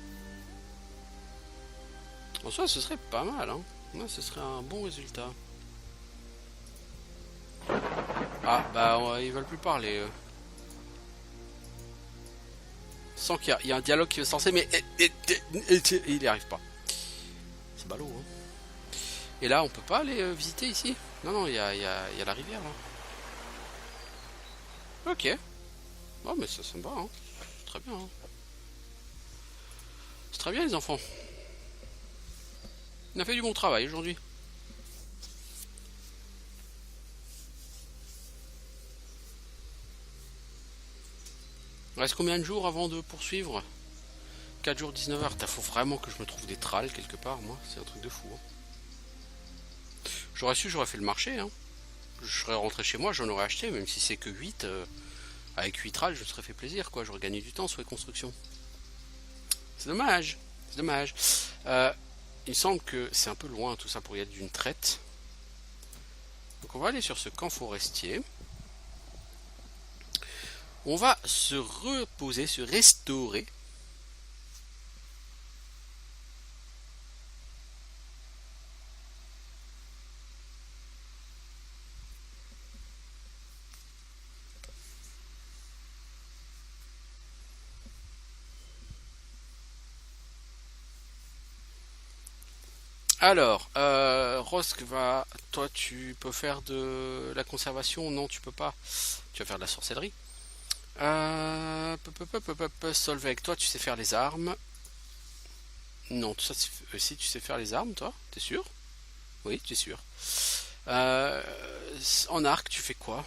En soi, ce serait pas mal, hein. Ouais, ce serait un bon résultat. Ah, bah, ils veulent plus parler. Sans qu'il y a un dialogue qui veut se lancer, mais il n'y arrive pas. C'est ballot, hein. Et là, on peut pas aller visiter ici? Non, non, il y a la rivière, là. Ok. Oh, mais ça me va, hein. C'est très bien, hein. C'est très bien, les enfants. On a fait du bon travail aujourd'hui. Il reste combien de jours avant de poursuivre? 4 jours, 19 heures. Faut vraiment que je me trouve des tralles quelque part, moi. C'est un truc de fou, hein. J'aurais su, j'aurais fait le marché, hein. Je serais rentré chez moi, j'en aurais acheté, même si c'est que 8. Avec 8 tralles, je me serais fait plaisir, quoi. J'aurais gagné du temps sur les constructions. C'est dommage. C'est dommage. Il me semble que c'est un peu loin tout ça pour y être d'une traite. Donc on va aller sur ce camp forestier. On va se reposer, se restaurer. Alors, Roskva, toi tu peux faire de la conservation? Non, tu peux pas. Tu vas faire de la sorcellerie. Solveig, toi tu sais faire les armes. Non, tout ça, si tu sais faire les armes, toi, t'es sûr? Oui, tu es sûr. En arc, tu fais quoi?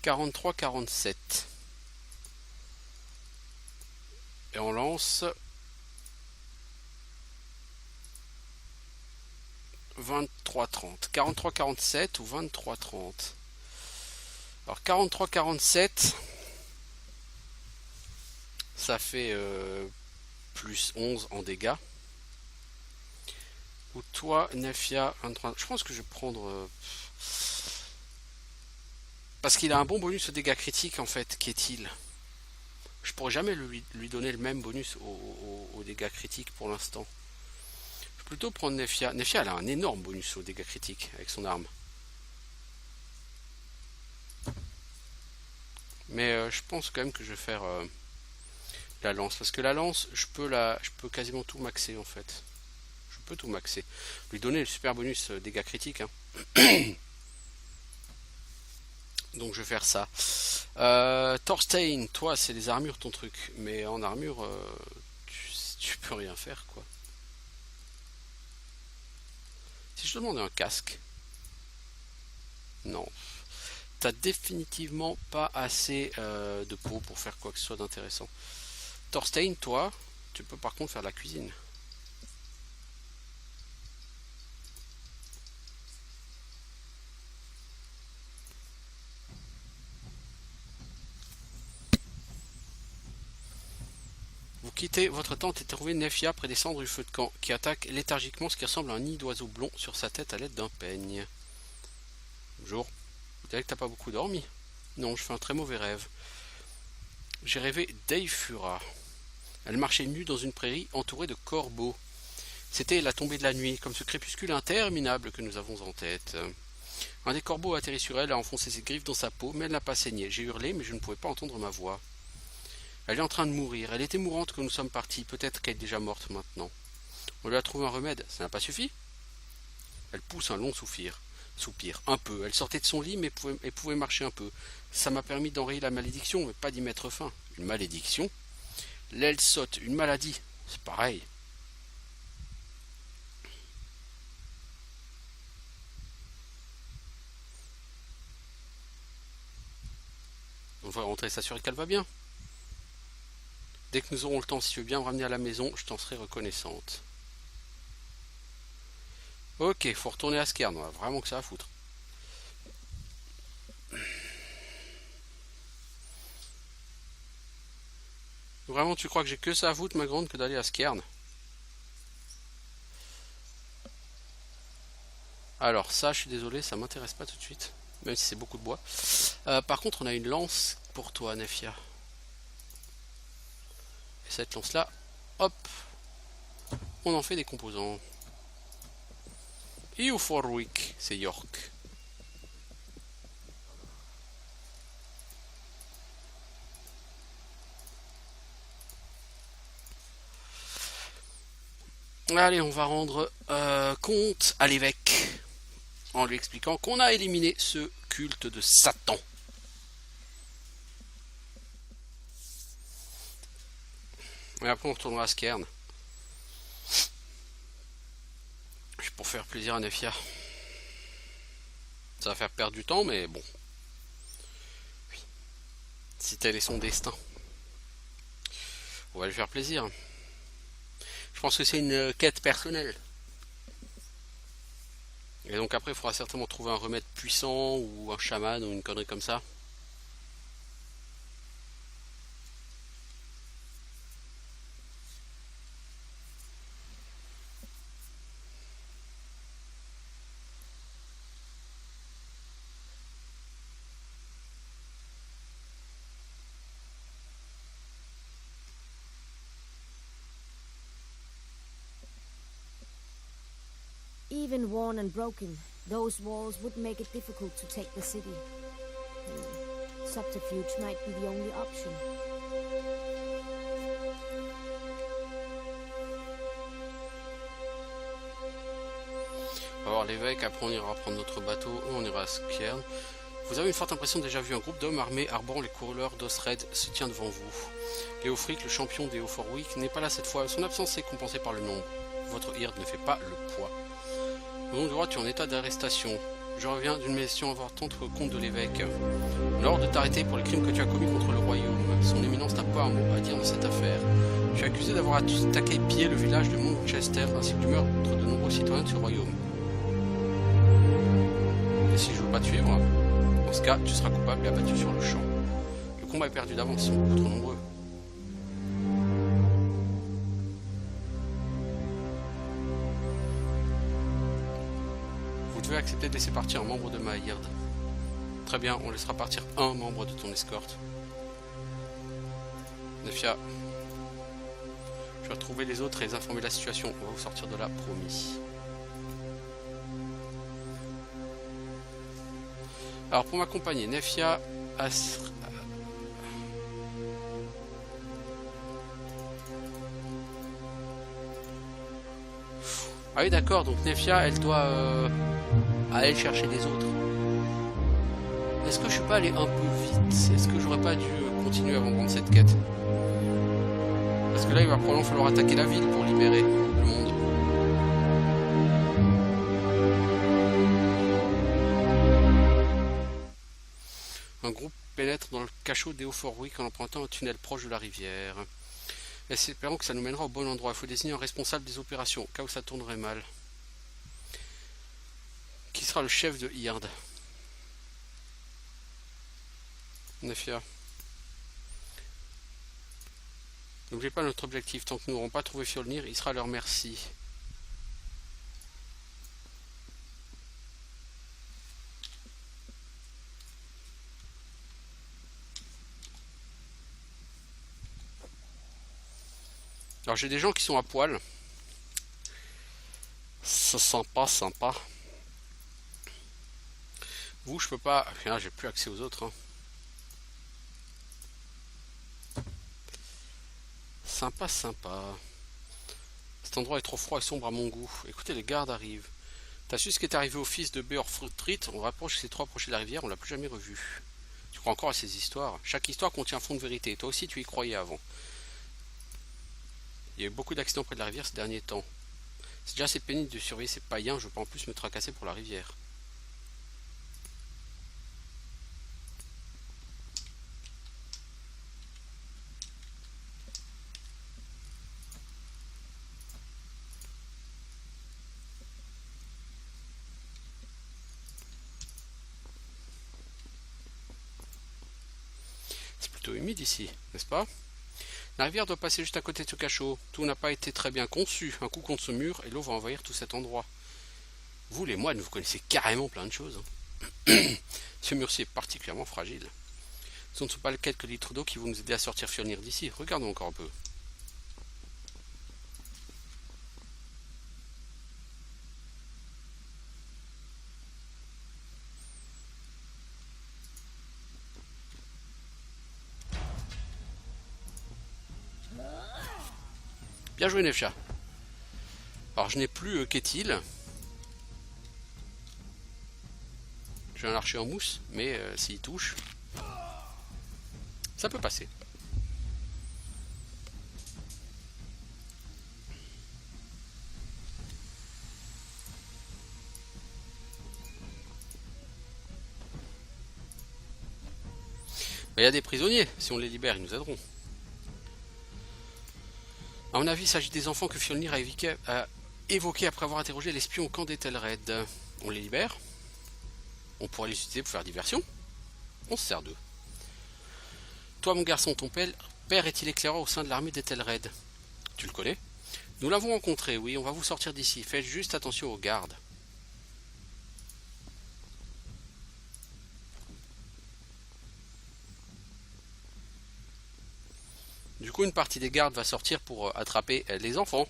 Quarante-trois, 47. Et on lance 23-30. 43-47 ou 23-30. Alors 43-47, ça fait plus 11 en dégâts. Ou toi, Nefia, 23. Je pense que je vais prendre... Parce qu'il a un bon bonus aux dégâts critiques en fait, qu'est-il? Je pourrais jamais lui donner le même bonus aux dégâts critiques pour l'instant. Je vais plutôt prendre Nefia. Nefia elle a un énorme bonus aux dégâts critiques avec son arme. Mais je pense quand même que je vais faire la lance. Parce que la lance, je peux quasiment tout maxer en fait. Je peux tout maxer. Lui donner le super bonus dégâts critiques. Hein. Donc je vais faire ça. Thorstein, toi c'est les armures ton truc. Mais en armure, tu peux rien faire quoi. Si je te demande un casque. Non. T'as définitivement pas assez de peau pour faire quoi que ce soit d'intéressant. Thorstein, toi, tu peux par contre faire la cuisine. Vous quittez votre tente et trouvez Nefia près des cendres du feu de camp, qui attaque léthargiquement ce qui ressemble à un nid d'oiseau blond sur sa tête à l'aide d'un peigne. Bonjour. Vous dirais que t'as pas beaucoup dormi? Non, je fais un très mauvais rêve. J'ai rêvé d'Eifura. Elle marchait nue dans une prairie entourée de corbeaux. C'était la tombée de la nuit, comme ce crépuscule interminable que nous avons en tête. Un des corbeaux a atterri sur elle, a enfoncé ses griffes dans sa peau, mais elle n'a pas saigné. J'ai hurlé, mais je ne pouvais pas entendre ma voix. Elle est en train de mourir. Elle était mourante quand nous sommes partis. Peut-être qu'elle est déjà morte maintenant. On lui a trouvé un remède. Ça n'a pas suffi? Elle pousse un long soupir. Un peu. Elle sortait de son lit, mais pouvait marcher un peu. Ça m'a permis d'enrayer la malédiction, mais pas d'y mettre fin. Une malédiction? L'aile saute. Une maladie. C'est pareil. On va rentrer s'assurer qu'elle va bien. Dès que nous aurons le temps, si tu veux bien me ramener à la maison, je t'en serai reconnaissante. Ok, faut retourner à Skern, on a vraiment que ça à foutre. Vraiment, tu crois que j'ai que ça à foutre, ma grande, que d'aller à Skern? Alors ça, je suis désolé, ça m'intéresse pas tout de suite, même si c'est beaucoup de bois. Par contre, on a une lance pour toi, Nefia. Et cette lance-là, hop, on en fait des composants. Et au Forwick, c'est York. Allez, on va rendre compte à l'évêque en lui expliquant qu'on a éliminé ce culte de Satan. Et après on retournera à Skern. Pour faire plaisir à Nefia. Ça va faire perdre du temps, mais bon. Oui. Si tel est son destin. On va lui faire plaisir. Je pense que c'est une quête personnelle. Et donc après, il faudra certainement trouver un remède puissant ou un chaman ou une connerie comme ça. Even worn and broken, those walls would make it difficult to take the city. Subterfuge might be the only option. On va voir l'évêque, après on ira prendre notre bateau, on ira à Skern. Vous avez une forte impression de déjà vu un groupe d'hommes armés arborant les couleurs d'Osred se tient devant vous. Léofric, le champion des Hauts-Forwick, n'est pas là cette fois, son absence est compensée par le nombre. Votre hirde ne fait pas le poids. Au nom du roi, tu es en état d'arrestation. Je reviens d'une mission importante au compte de l'évêque. L'ordre de t'arrêter pour les crimes que tu as commis contre le royaume. Son éminence n'a pas un mot à dire dans cette affaire. Tu es accusé d'avoir attaqué pied le village de Manchester ainsi que du meurtre de nombreux citoyens de ce royaume. Et si je veux pas te suivre, dans ce cas, tu seras coupable et abattu sur le champ. Le combat est perdu d'avance, ils sont beaucoup trop nombreux. Vous devez accepter de laisser partir un membre de ma hirde. Très Très bien, on laissera partir un membre de ton escorte. Nefia, je vais retrouver les autres et les informer de la situation. On va vous sortir de là, promis. Alors pour m'accompagner, Nefia, Ah oui d'accord, donc Nefia elle doit aller chercher les autres. Est-ce que je suis pas allé un peu vite? Est-ce que j'aurais pas dû continuer avant de prendre cette quête? Parce que là il va probablement falloir attaquer la ville pour libérer le monde. Un groupe pénètre dans le cachot d'Eoforwick en empruntant un tunnel proche de la rivière. Espérons que ça nous mènera au bon endroit. Il faut désigner un responsable des opérations, au cas où ça tournerait mal. Qui sera le chef de Hird? Nefia. N'oubliez pas notre objectif. Tant que nous n'aurons pas trouvé Fjolnir, il sera à leur merci. Alors j'ai des gens qui sont à poil. C'est sympa, sympa. Vous, je peux pas... Ah, j'ai plus accès aux autres. Hein. Sympa, sympa. Cet endroit est trop froid et sombre à mon goût. Écoutez, les gardes arrivent. T'as su ce qui est arrivé au fils de Beorfrutrit? On rapproche ces trois approchés de la rivière, on l'a plus jamais revu. Tu crois encore à ces histoires? Chaque histoire contient un fond de vérité. Toi aussi, tu y croyais avant. Il y a eu beaucoup d'accidents près de la rivière ces derniers temps. C'est déjà assez pénible de surveiller ces païens, je peux en plus me tracasser pour la rivière. C'est plutôt humide ici, n'est-ce pas? La rivière doit passer juste à côté de ce cachot. Tout n'a pas été très bien conçu. Un coup contre ce mur et l'eau va envahir tout cet endroit. Vous, les moines, vous connaissez carrément plein de choses. Hein. Ce mur-ci est particulièrement fragile. Ce ne sont pas quelques litres d'eau qui vont nous aider à sortir Fjolnir d'ici. Regardons encore un peu. Bien joué, Nefia. Alors, je n'ai plus Ketil. J'ai un archer en mousse, mais s'il touche, ça peut passer. Il y a des prisonniers, si on les libère, ils nous aideront. À mon avis, il s'agit des enfants que Fjolnir a évoqués après avoir interrogé l'espion au camp d'Ethelred. On les libère. On pourrait les utiliser pour faire diversion. On se sert d'eux. Toi, mon garçon, ton père est-il éclaireur au sein de l'armée d'Ethelred? Tu le connais? Nous l'avons rencontré, oui, on va vous sortir d'ici. Faites juste attention aux gardes. Du coup, une partie des gardes va sortir pour attraper les enfants.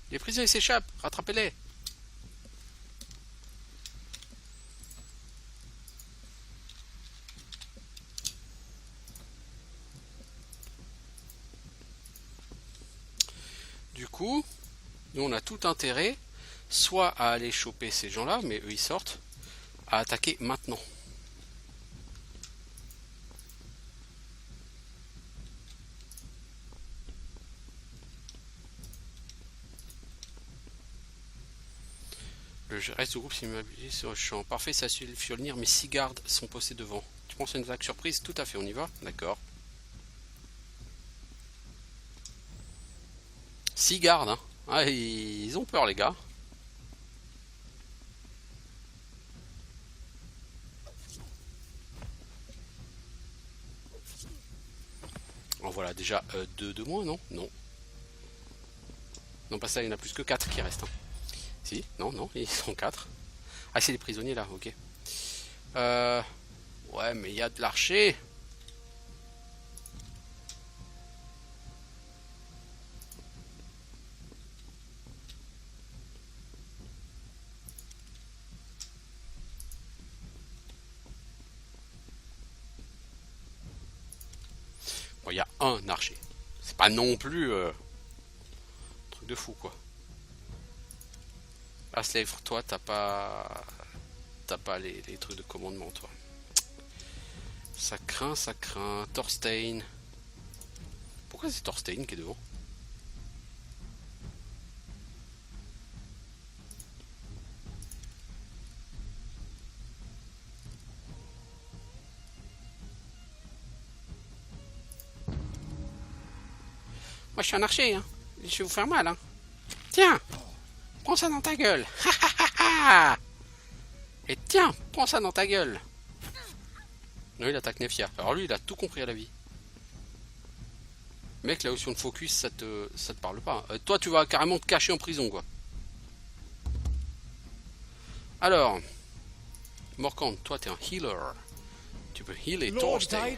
Les prisonniers s'échappent, rattrapez-les. Du coup, nous on a tout intérêt, soit à aller choper ces gens-là, mais eux ils sortent, à attaquer maintenant. Le reste du groupe s'est mobilisé sur le champ. Parfait, ça suit le Fjolnir, mais 6 gardes sont postés devant. Tu penses à une attaque surprise? Tout à fait, on y va? D'accord. 6 gardes, hein. Ah, ils ont peur, les gars. En voilà, déjà 2 de moins, non? Non. Non, pas ça, il y en a plus que 4 qui restent. Hein. Si, non, non, ils sont 4. Ah, c'est les prisonniers là, ok. Ouais, mais il y a de l'archer. Bon, il y a un archer. C'est pas non plus truc de fou quoi. Ah, Slave, toi, t'as pas les trucs de commandement, toi. Ça craint, ça craint. Thorstein. Pourquoi c'est Thorstein qui est devant? Moi, je suis un archer, hein. Je vais vous faire mal, hein. Tiens, prends ça dans ta gueule. Et tiens, prends ça dans ta gueule. Non, il attaque Nefia. Alors lui, il a tout compris à la vie. Mec, la option de focus, ça te parle pas. Toi, tu vas carrément te cacher en prison, quoi. Alors, Morkant, toi, t'es un healer. Tu peux healer Thorstein.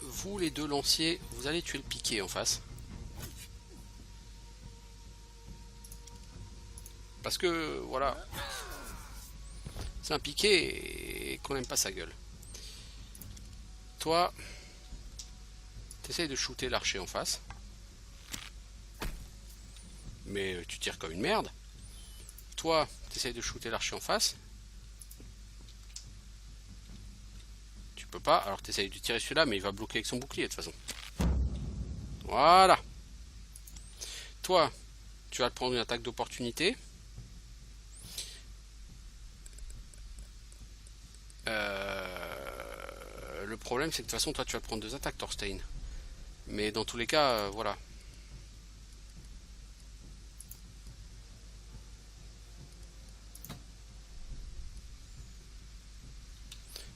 Vous, les deux lanciers, vous allez tuer le piqué en face. Parce que, voilà. C'est un piqué et qu'on n'aime pas sa gueule. Toi, t'essayes de shooter l'archer en face. Mais tu tires comme une merde. Toi, t'essayes de shooter l'archer en face. Tu peux pas, alors t'essayes de tirer celui-là, mais il va bloquer avec son bouclier de toute façon. Voilà. Toi, tu vas te prendre une attaque d'opportunité. Le problème, c'est que de toute façon, toi, tu vas prendre 2 attaques, Thorstein. Mais dans tous les cas, voilà.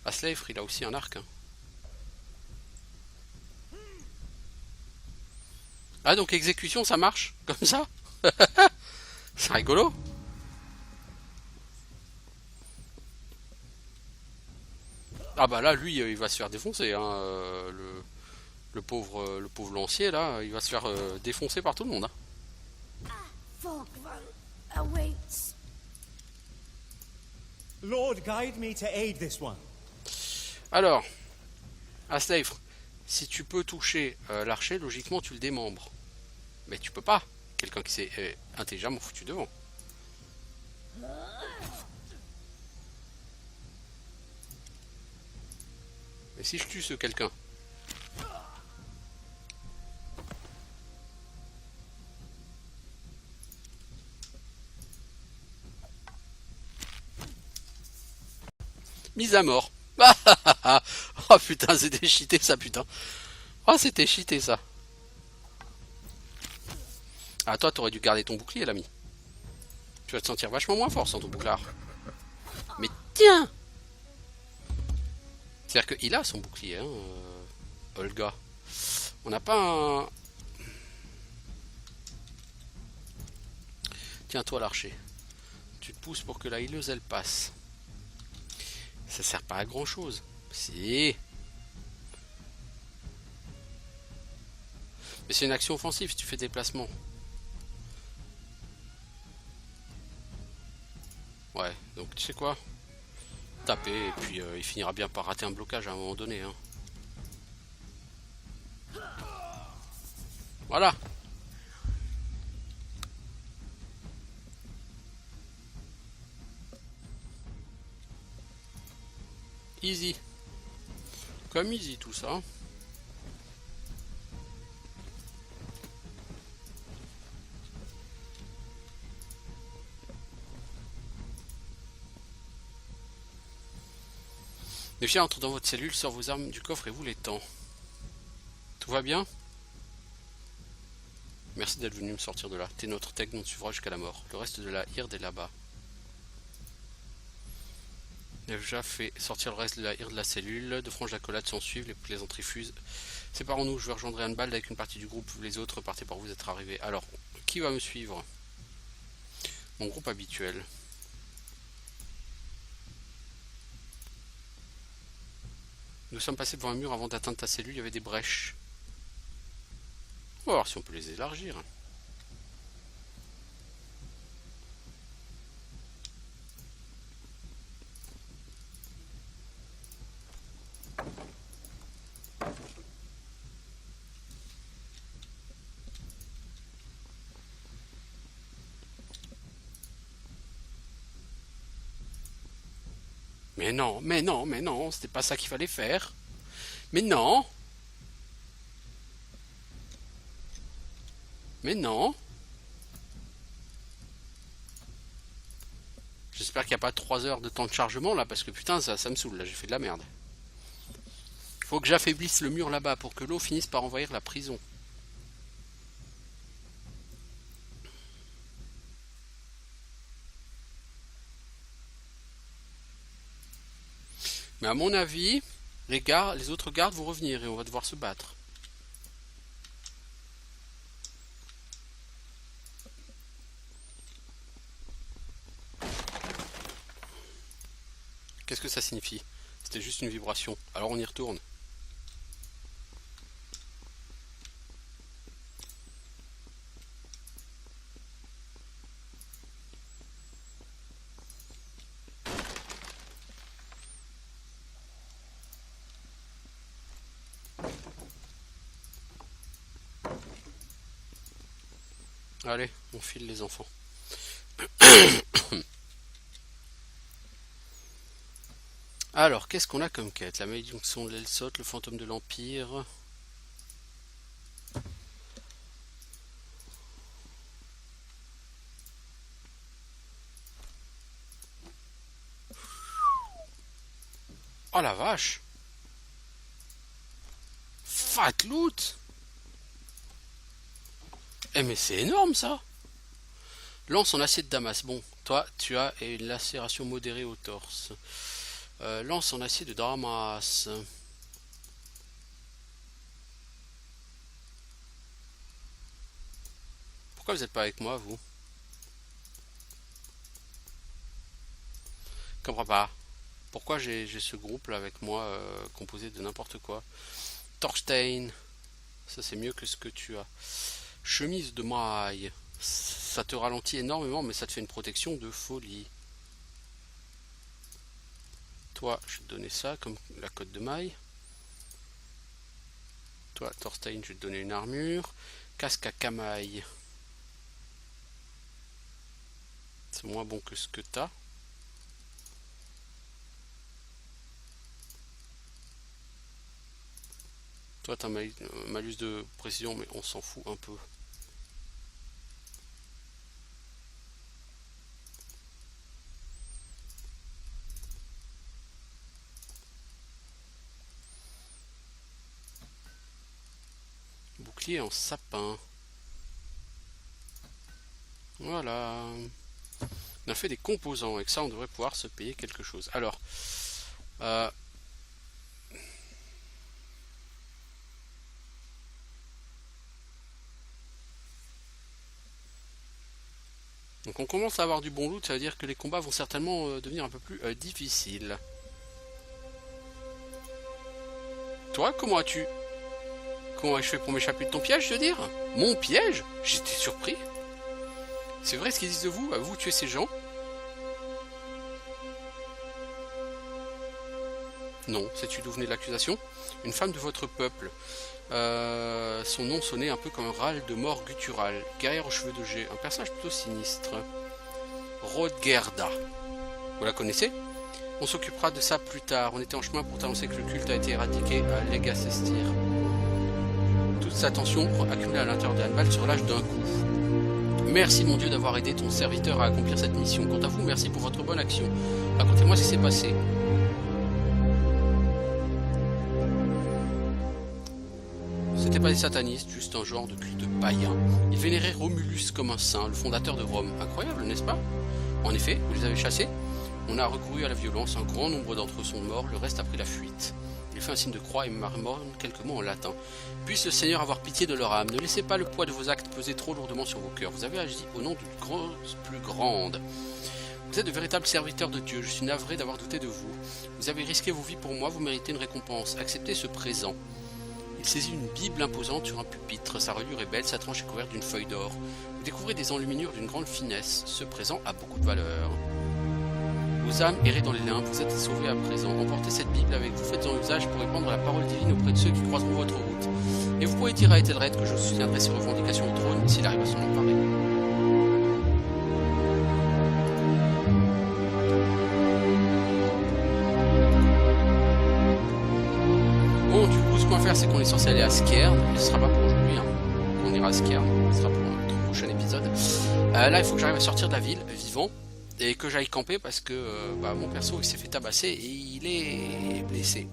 Slave, il a aussi un arc. Hein. Ah, donc exécution, ça marche comme ça. C'est rigolo. Ah bah là, lui, il va se faire défoncer. Hein. Le pauvre lancier, là, il va se faire défoncer par tout le monde. Hein. Lord, guide me to aid this one. Alors, Slave, si tu peux toucher l'archer, logiquement, tu le démembres. Mais tu peux pas. Quelqu'un qui s'est intelligemment foutu devant. Et si je tue ce quelqu'un? Mise à mort. Oh putain, c'était cheaté ça, putain. Oh, c'était cheaté ça. Ah, toi, t'aurais dû garder ton bouclier, l'ami. Tu vas te sentir vachement moins fort sans ton bouclard. Mais tiens! C'est-à-dire qu'il a son bouclier, hein, Olga. On n'a pas un... Tiens, toi, l'archer. Tu te pousses pour que la healeuse, elle passe. Ça sert pas à grand-chose. Si. Mais c'est une action offensive si tu fais déplacement. Ouais, donc tu sais quoi? Taper, et puis il finira bien par rater un blocage à un moment donné. Hein. Voilà. Easy. Comme easy tout ça. Nefia entre dans votre cellule, sort vos armes du coffre et vous les tend. Tout va bien? Merci d'être venu me sortir de là. T'es notre tech, nous te suivra jusqu'à la mort. Le reste de la Hirde est là-bas. Déjà fait sortir le reste de la Hirde de la cellule. De franches accolades s'en suivent, les plaisanteries fusent. Séparons-nous, je vais rejoindre Anbald avec une partie du groupe. Les autres, partez par vous êtes arrivés. Alors, Qui va me suivre? Mon groupe habituel. Nous sommes passés devant un mur avant d'atteindre ta cellule, il y avait des brèches. On va voir si on peut les élargir. Mais non, mais non, mais non, c'était pas ça qu'il fallait faire. Mais non. Mais non. J'espère qu'il n'y a pas 3 heures de temps de chargement là, parce que putain, ça me saoule, là, j'ai fait de la merde. Faut que j'affaiblisse le mur là-bas pour que l'eau finisse par envahir la prison. Mais à mon avis, les autres gardes vont revenir et on va devoir se battre. Qu'est-ce que ça signifie? C'était juste une vibration. Alors on y retourne. Allez, on file les enfants. Alors, qu'est-ce qu'on a comme quête? La malédiction de l'Elsot, le fantôme de l'Empire. Oh la vache! Fat loot! Eh mais c'est énorme ça! Lance en acier de Damas. Bon, toi, tu as une lacération modérée au torse. Lance en acier de Damas. Pourquoi vous n'êtes pas avec moi, vous? Je comprends pas. Pourquoi j'ai ce groupe là avec moi composé de n'importe quoi? Thorstein. Ça c'est mieux que ce que tu as. Chemise de maille. Ça te ralentit énormément, mais ça te fait une protection de folie. Toi, je vais te donner ça comme la cotte de maille. Toi, Thorstein, je vais te donner une armure. Casque à camaille. C'est moins bon que ce que tu as. Toi, tu as un malus de précision, mais on s'en fout un peu. Bouclier en sapin. Voilà. On a fait des composants. Avec ça, on devrait pouvoir se payer quelque chose. Alors, donc on commence à avoir du bon loot, ça veut dire que les combats vont certainement devenir un peu plus difficiles. Toi, comment as-tu... Comment ai-je fait pour m'échapper de ton piège, je veux dire? Mon piège? J'étais surpris. C'est vrai ce qu'ils disent de vous? Vous tuez ces gens? Non, sais-tu d'où venait l'accusation? Une femme de votre peuple. Son nom sonnait un peu comme un râle de mort guttural. Guerrière aux cheveux de jet, un personnage plutôt sinistre. Rodgerda. Vous la connaissez? On s'occupera de ça plus tard. On était en chemin pour t'annoncer que le culte a été éradiqué à Legasestir. Toute sa tension accumulée à l'intérieur de Hannibal se relâche d'un coup. Merci mon Dieu d'avoir aidé ton serviteur à accomplir cette mission. Quant à vous, merci pour votre bonne action. Racontez-moi ce qui s'est passé. C'était pas des satanistes, juste un genre de culte païen. Ils vénéraient Romulus comme un saint, le fondateur de Rome. Incroyable, n'est-ce pas? En effet, vous les avez chassés. On a recouru à la violence, un grand nombre d'entre eux sont morts, le reste a pris la fuite. Il fait un signe de croix et marmonne quelques mots en latin. Puisse le Seigneur avoir pitié de leur âme. Ne laissez pas le poids de vos actes peser trop lourdement sur vos cœurs. Vous avez agi au nom d'une cause plus grande. Vous êtes de véritables serviteurs de Dieu. Je suis navré d'avoir douté de vous. Vous avez risqué vos vies pour moi. Vous méritez une récompense. Acceptez ce présent. Il saisit une Bible imposante sur un pupitre. Sa reliure est belle, sa tranche est couverte d'une feuille d'or. Vous découvrez des enluminures d'une grande finesse. Ce présent a beaucoup de valeur. Vos âmes errez dans les limbes, vous êtes sauvés à présent. Emportez cette Bible avec vous, faites-en usage pour répandre la parole divine auprès de ceux qui croiseront votre route. Et vous pouvez dire à Ethelred que je soutiendrai ses revendications au trône s'il arrive à s'en emparer. Bon, du coup, ce qu'on va faire, c'est qu'on est censé aller à Skern, mais ce sera pas pour aujourd'hui. Hein. On ira à Skern, ce sera pour notre prochain épisode. Là, il faut que j'arrive à sortir de la ville, vivant. Et que j'aille camper parce que mon perso il s'est fait tabasser et il est blessé.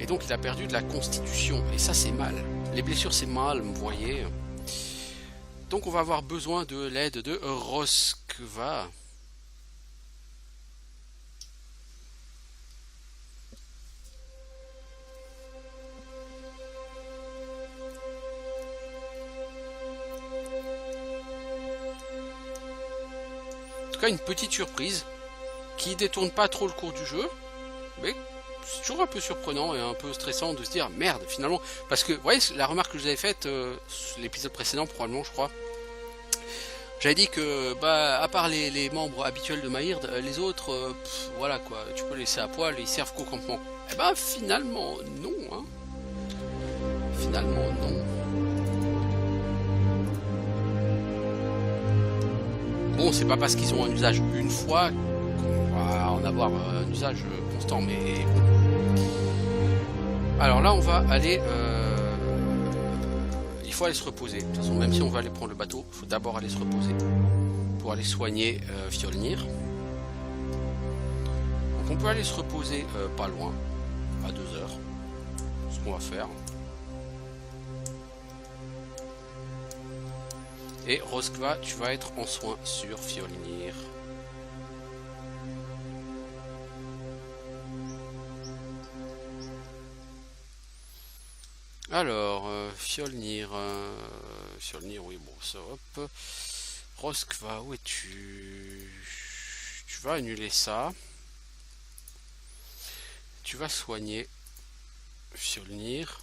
Et donc il a perdu de la constitution. Et ça c'est mal. Les blessures c'est mal, vous voyez. Donc on va avoir besoin de l'aide de Rosquva. Une petite surprise qui détourne pas trop le cours du jeu, mais c'est toujours un peu surprenant et un peu stressant de se dire merde finalement, parce que vous voyez la remarque que je vous avais faite l'épisode précédent probablement je crois, j'avais dit que à part les membres habituels de Maïrd, les autres voilà quoi, tu peux les laisser à poil, ils servent qu'au campement. Et finalement non hein. Finalement non. Bon, c'est pas parce qu'ils ont un usage une fois qu'on va en avoir un usage constant, mais bon. Alors là, on va aller... il faut aller se reposer. De toute façon, même si on va aller prendre le bateau, il faut d'abord aller se reposer pour aller soigner Fjolnir. Donc on peut aller se reposer pas loin, à 2 heures. Ce qu'on va faire. Et Rosquva, tu vas être en soin sur Fjolnir. Alors, Fjolnir, oui, bon, ça, hop. Rosquva, où es-tu? Tu vas annuler ça. Tu vas soigner Fjolnir.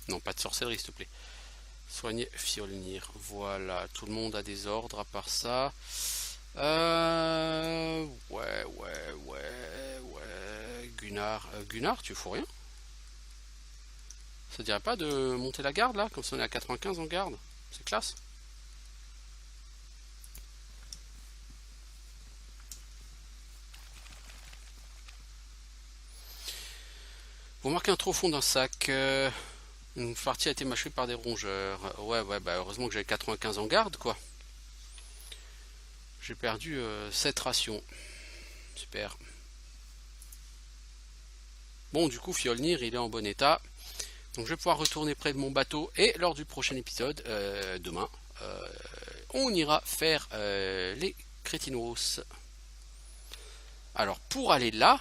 Non, pas de sorcellerie, s'il te plaît. Soigner Fjolnir. Voilà, tout le monde a des ordres à part ça. Ouais. Gunnar, tu fous rien? Ça dirait pas de monter la garde là? Comme si on est à 95 en garde. C'est classe. Vous marquez un trou au fond d'un sac. Une partie a été mâchée par des rongeurs. Ouais, heureusement que j'avais 95 en garde, quoi. J'ai perdu 7 rations. Super. Bon, du coup, Fjolnir, il est en bon état. Donc, je vais pouvoir retourner près de mon bateau. Et lors du prochain épisode, demain, on ira faire les crétinos. Alors, pour aller là...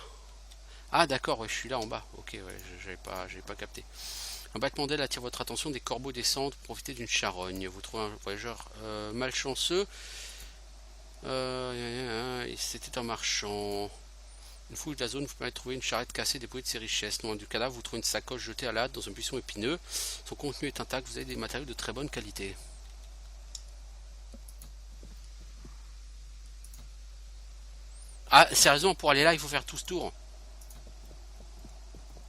Ah, d'accord, ouais, je suis là en bas. Ok, ouais, j'avais pas capté. Un battement d'aile attire votre attention, des corbeaux descendent pour profiter d'une charogne. Vous trouvez un voyageur malchanceux. C'était un marchand. Une fouille de la zone vous permet de trouver une charrette cassée dépouillée de ses richesses. Loin du cadavre, vous trouvez une sacoche jetée à la hâte dans un buisson épineux. Son contenu est intact, vous avez des matériaux de très bonne qualité. Ah, sérieusement, pour aller là, il faut faire tout ce tour.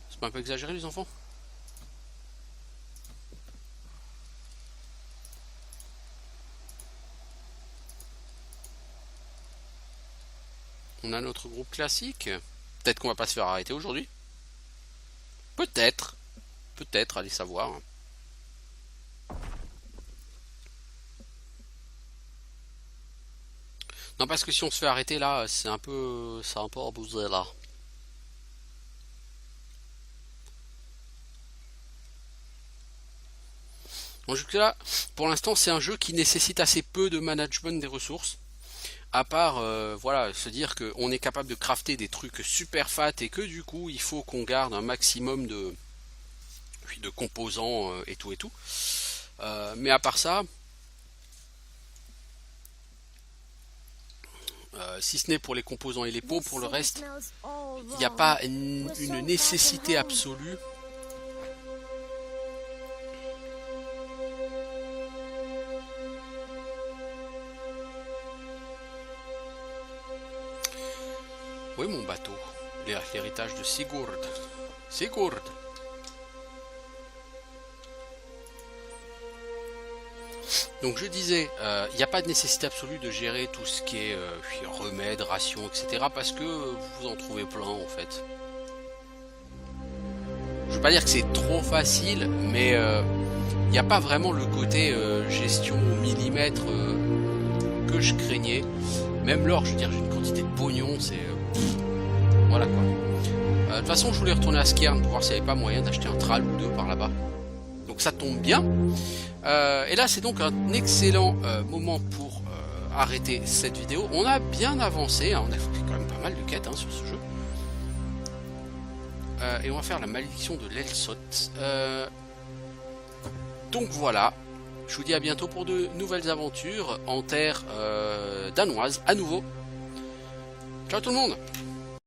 C'est pas un peu exagéré, les enfants? On a notre groupe classique. Peut-être qu'on va pas se faire arrêter aujourd'hui. Peut-être. Peut-être, allez savoir. Non, parce que si on se fait arrêter là, c'est un peu abusé là. Donc jusque là, pour l'instant, c'est un jeu qui nécessite assez peu de management des ressources. à part voilà, se dire qu'on est capable de crafter des trucs super fat et que du coup il faut qu'on garde un maximum de composants et tout. Mais à part ça, si ce n'est pour les composants et les pots, pour le reste, il n'y a pas une nécessité absolue. Oui, mon bateau, l'héritage de Sigurd. Donc je disais, il n'y a pas de nécessité absolue de gérer tout ce qui est remèdes, rations, etc. Parce que vous en trouvez plein en fait. Je ne veux pas dire que c'est trop facile, mais il n'y a pas vraiment le côté gestion au millimètre que je craignais. Même l'or, je veux dire, j'ai une quantité de pognon, c'est... voilà quoi. De toute façon, je voulais retourner à Skjern pour voir s'il n'y avait pas moyen d'acheter un tral ou deux par là-bas. Donc ça tombe bien. Et là, c'est donc un excellent moment pour arrêter cette vidéo. On a bien avancé, hein, on a fait quand même pas mal de quêtes sur ce jeu. Et on va faire la malédiction de l'Elsot. Donc voilà. Je vous dis à bientôt pour de nouvelles aventures en terre danoise à nouveau. Ciao tout le monde!